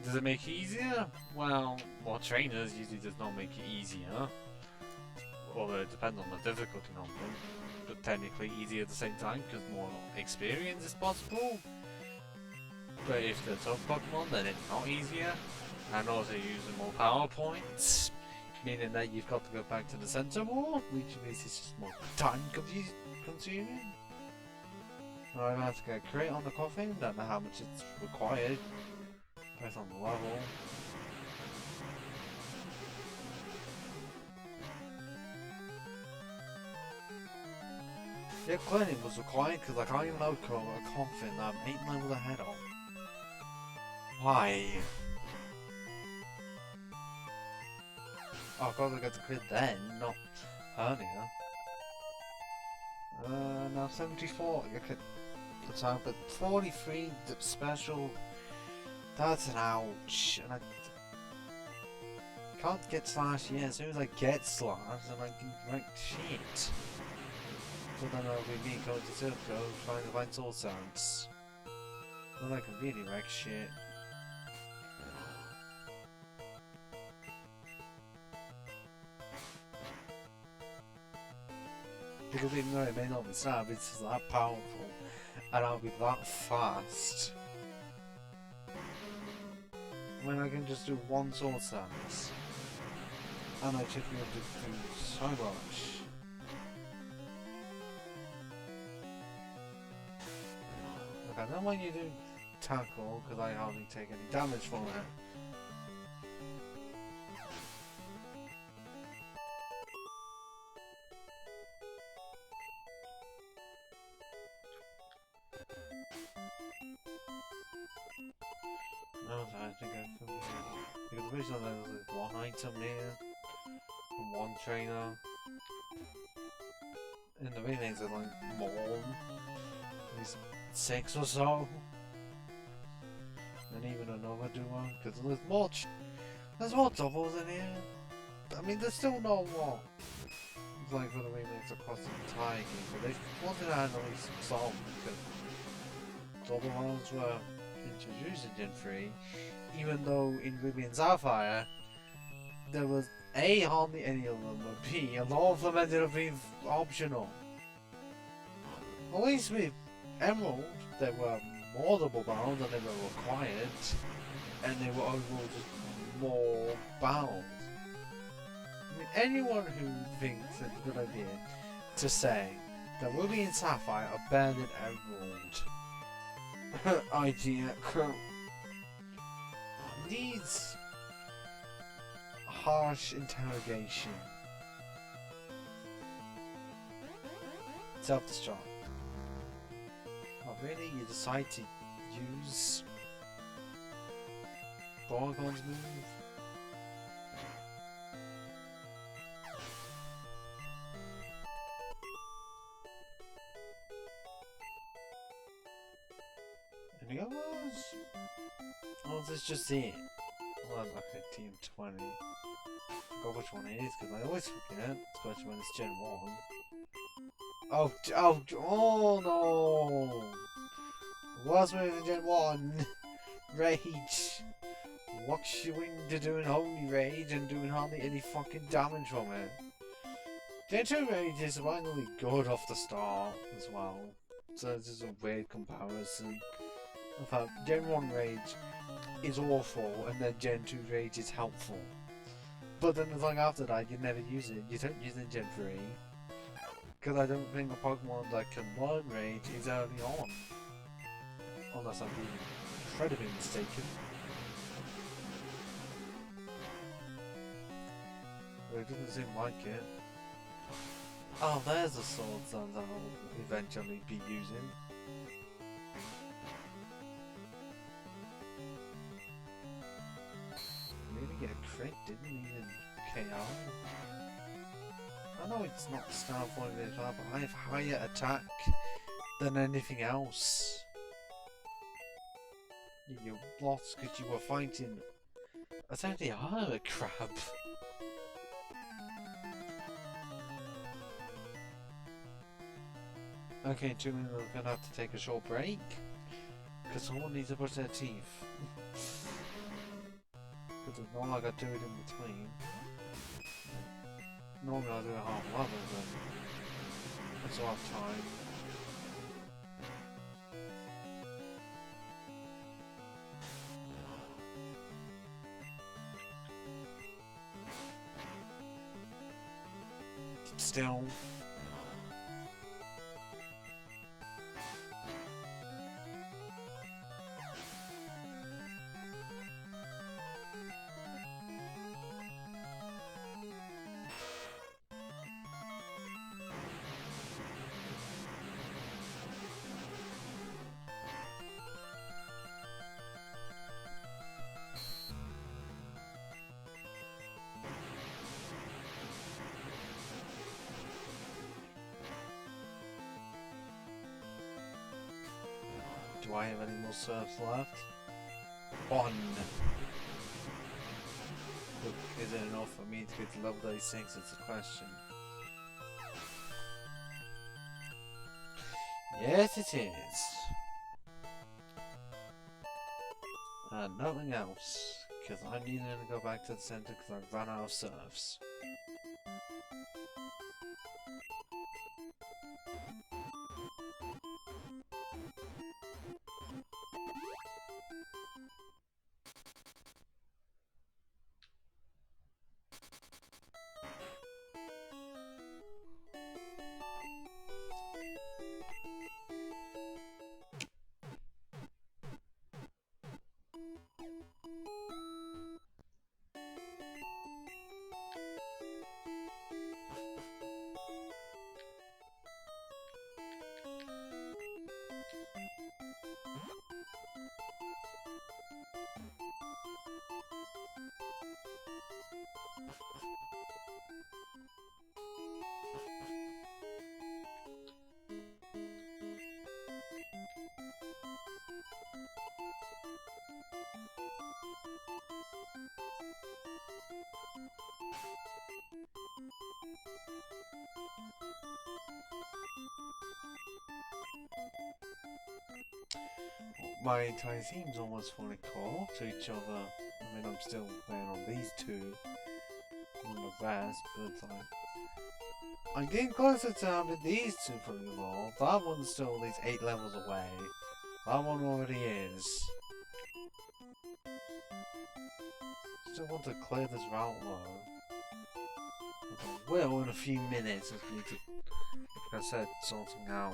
Does it make it easier? Well, more trainers usually does not make it easier. Although it depends on the difficulty on them. But technically easier at the same time because more experience is possible. But if they're tough Pokemon, then it's not easier. And also using more power points, meaning that you've got to go back to the center wall, which means it's just more time consuming. I have to get a crate on the coffin, don't know how much it's required. Based on the level. Yeah, clearly was required because I can't even outcome a confident that I'm 8 levels ahead of. Why? Oh, of course I got to clear then, not earlier. Now 74, you could the time, but 43 the special. That's an ouch, and I can't get slash yet. As soon as I get slash, then I can wreck shit. So then I'll be me going to Silco trying to find soul sounds. Then I can really wreck shit. Because even though it may not be snap, it's just that powerful, and I'll be that fast. When I can just do one sword stance, and I should be able to do so much. Okay, then when you do tackle, because I hardly take any damage from it. No, I think I can. Because the reason there's like one item here, and one trainer. In the remakes, there's like more. There's 6 or so. And even another duo, because there's more. There's more doubles in here. I mean, there's still no more. It's like for the remakes across the entire game, but they wanted to add at least some because double ones were introduced in Gen 3, even though in Ruby and Sapphire there was A, hardly any of them, but B, a lot of them ended up being optional. At least with Emerald, there were more double battles and they were required, and they were overall just more battles. I mean, anyone who thinks it's a good idea to say that Ruby and Sapphire are better than Emerald idea needs harsh interrogation. Self-destruct. Oh really? You decide to use Borgon's move? Any others? Oh, is this just it? Well, okay, Team 20. I forgot which one it is because I always forget, especially when it's Gen 1. Oh no! Was moving Gen 1! Rage! What's you into doing only rage and doing hardly any fucking damage from it? Gen 2 rage is surprisingly good off the start as well. So this is a weird comparison. In fact, Gen 1 rage is awful and then Gen 2 rage is helpful. But then it's like after that you never use it. You don't use it in Gen 3. Because I don't think a Pokemon that can learn rage is early on. Unless I'm being incredibly mistaken. But it doesn't seem like it. Oh, there's a sword that I'll eventually be using. Really get a crit, didn't even KO. I know it's not Star Point of but I have higher attack than anything else. You lost because you were fighting essentially a hermit crab. Okay, 2 minutes, we're gonna have to take a short break because someone needs to brush their teeth. Because it's not like I do it in between. Normally I do it half 11, but that's all I have time. Still. Do I have any more serves left? 1. Look, is it enough for me to get to level 36? It's a question. Yes, it is. And nothing else. Because I'm needing to go back to the center because I've run out of serves. My entire team's almost fully caught to each other. I mean, I'm still playing on these two on the rest, but like, I'm getting closer to having these two fully evolved. That one's still at least 8 levels away. That one already is. Still want to clear this route though. I will in a few minutes as we need to, like I said, sorting out.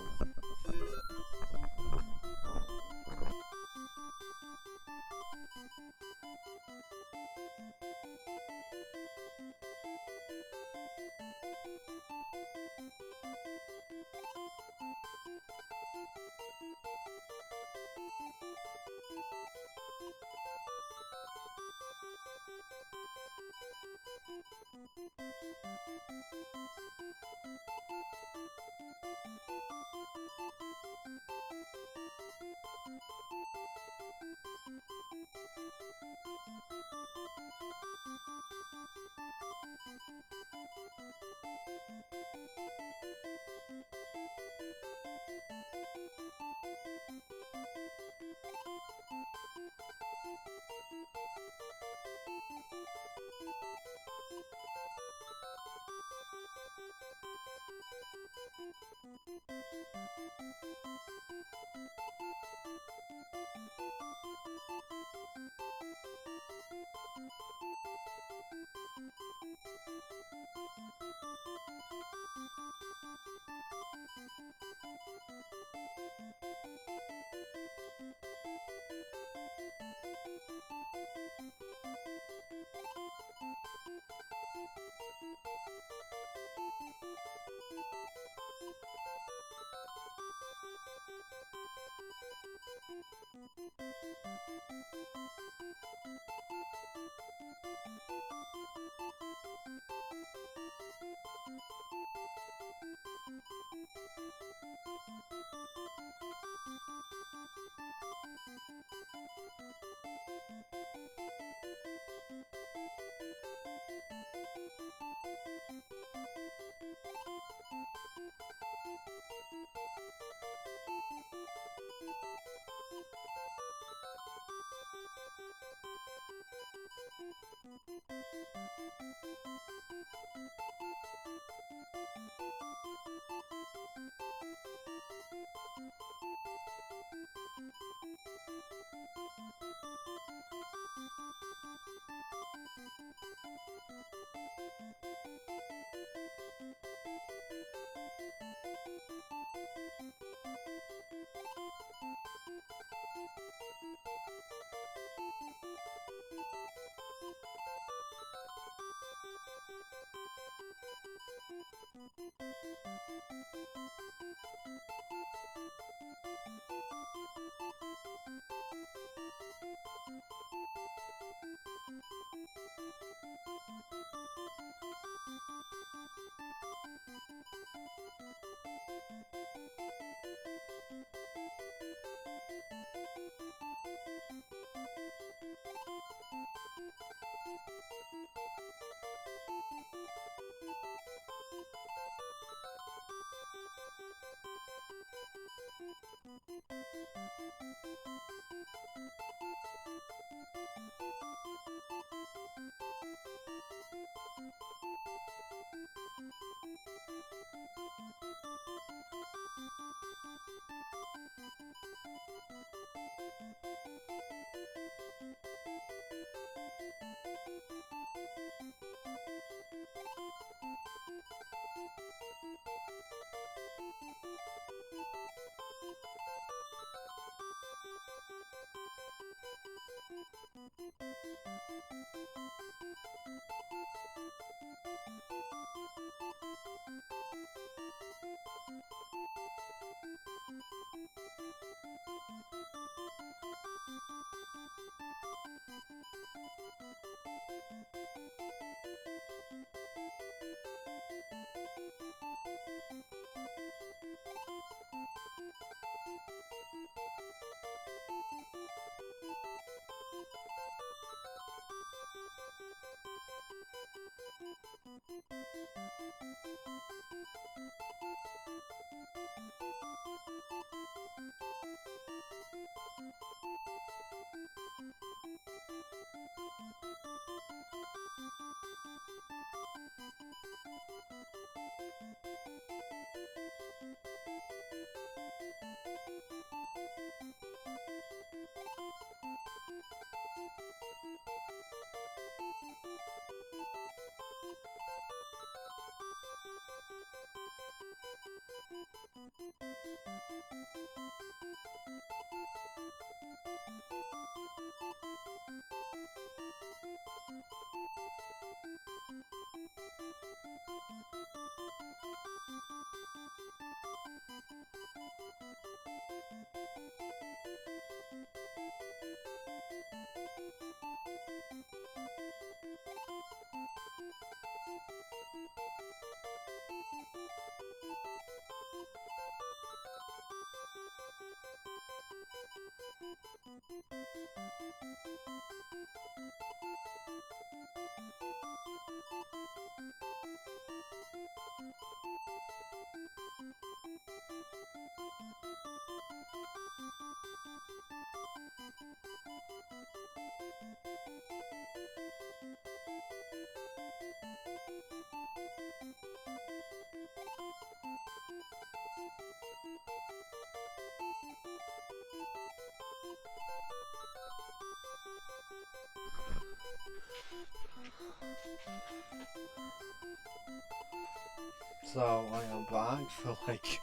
So I am back for like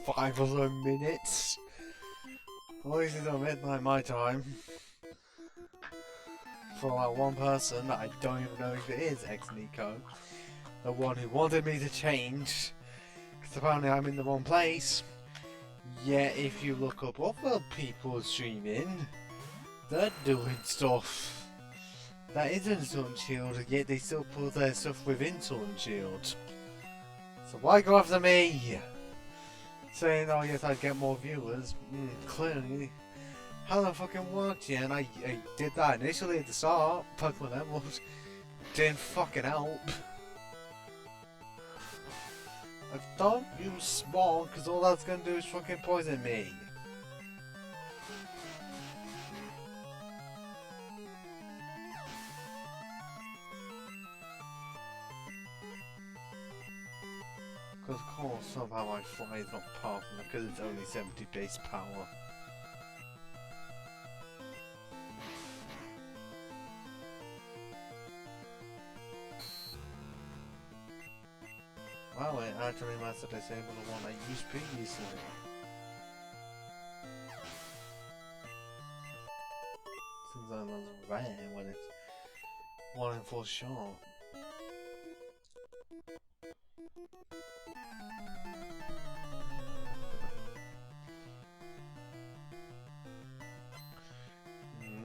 5 other minutes. At least it's at midnight my time. For that one person that I don't even know if it is ex-Nico. The one who wanted me to change. Because apparently I'm in the wrong place. Yet if you look up other people streaming, they're doing stuff that isn't Sun Shield, yet they still put their stuff within Sun Shield. So why go after me? Saying, oh yes, I'd get more viewers. Clearly, how the fucking worked, yeah? And I did that initially at the start, Pokemon Emerald. Didn't fucking help. I don't use Smog, because all that's gonna do is fucking poison me. Because of course somehow my fly is not powerful because it's only 70 base power. Wow, it actually managed to disable the one I used previously. Seems like that's rare when it's 1 in 4 shot.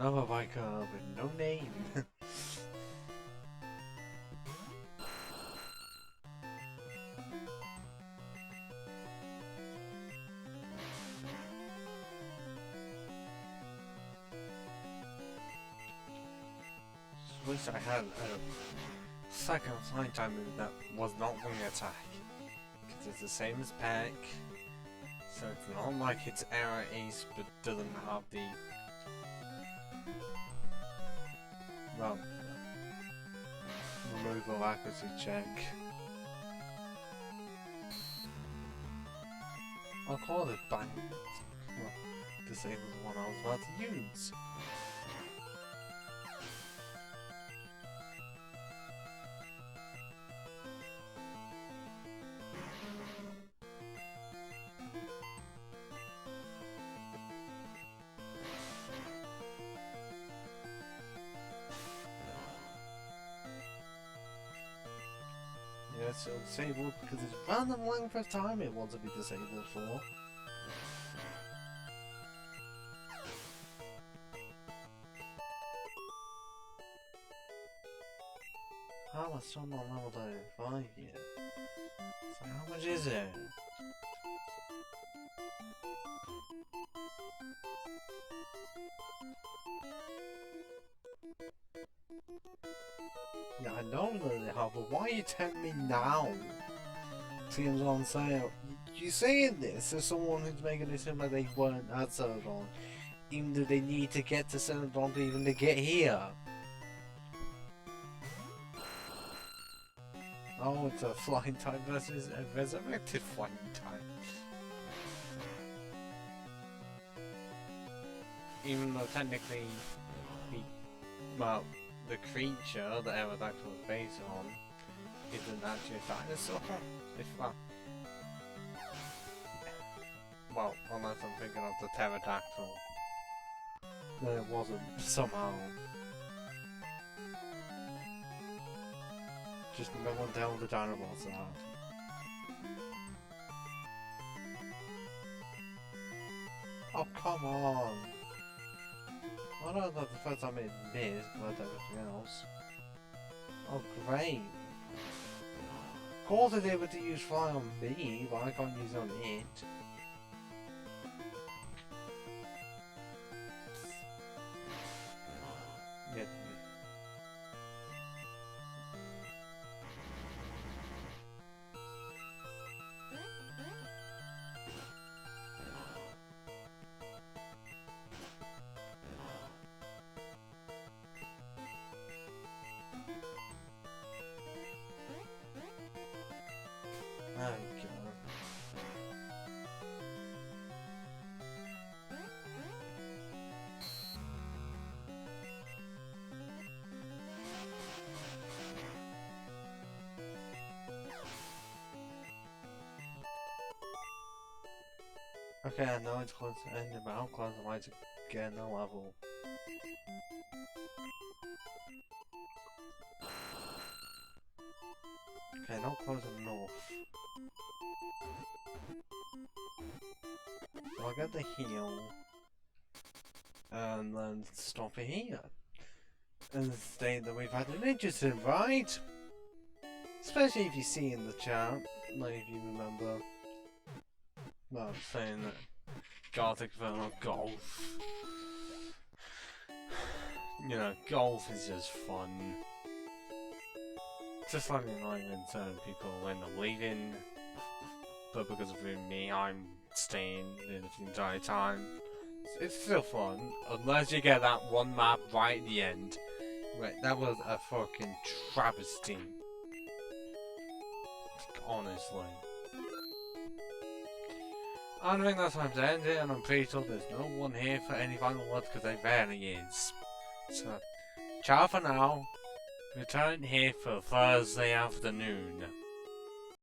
Another biker with no name. Wish I had a second flying time move that was not wing attack. Because it's the same as Peck. So it's not like it's error ace but doesn't have the well, removal accuracy check. I'll call it bang. Well, disable the one I was about to use. Yes, it'll disable because it's random length of time it wants to be disabled for. How am I still not level 5 yet? So how much is it? Yeah, I know that they have, but why are you telling me now? Seems on sale. You saying this as someone who's making it seem like they weren't at Celadon, even though they need to get to Celadon to even to get here. Oh, it's a flying time versus a resurrected flying time. Even though technically, the creature that Aerodactyl was based on isn't actually a dinosaur. If well, unless I'm thinking of the pterodactyl, then it wasn't somehow. Just no one tell the Dinobots that. Oh, come on! I know that's the first time it missed, but everything else. Oh, great! Of course it's able to use fly on me, but I can't use it on it. Yeah. There we go. Okay, I know it's close to ending, but how close am I to getting a level? Okay, not close enough. So I'll get the heal. And then stop it here. And state that we've had an initiative, right? Especially if you see in the chat, like if you remember. Well, I'm saying that Gothic Inferno golf. You know, golf is just fun. Just like when certain people end up leaving, but because of me, I'm staying in the entire time. It's still fun, unless you get that one map right at the end. Wait, that was a fucking travesty. Honestly. I don't think that's time to end it, and I'm pretty sure there's no one here for any final words because there barely is. So, ciao for now. Return here for Thursday afternoon.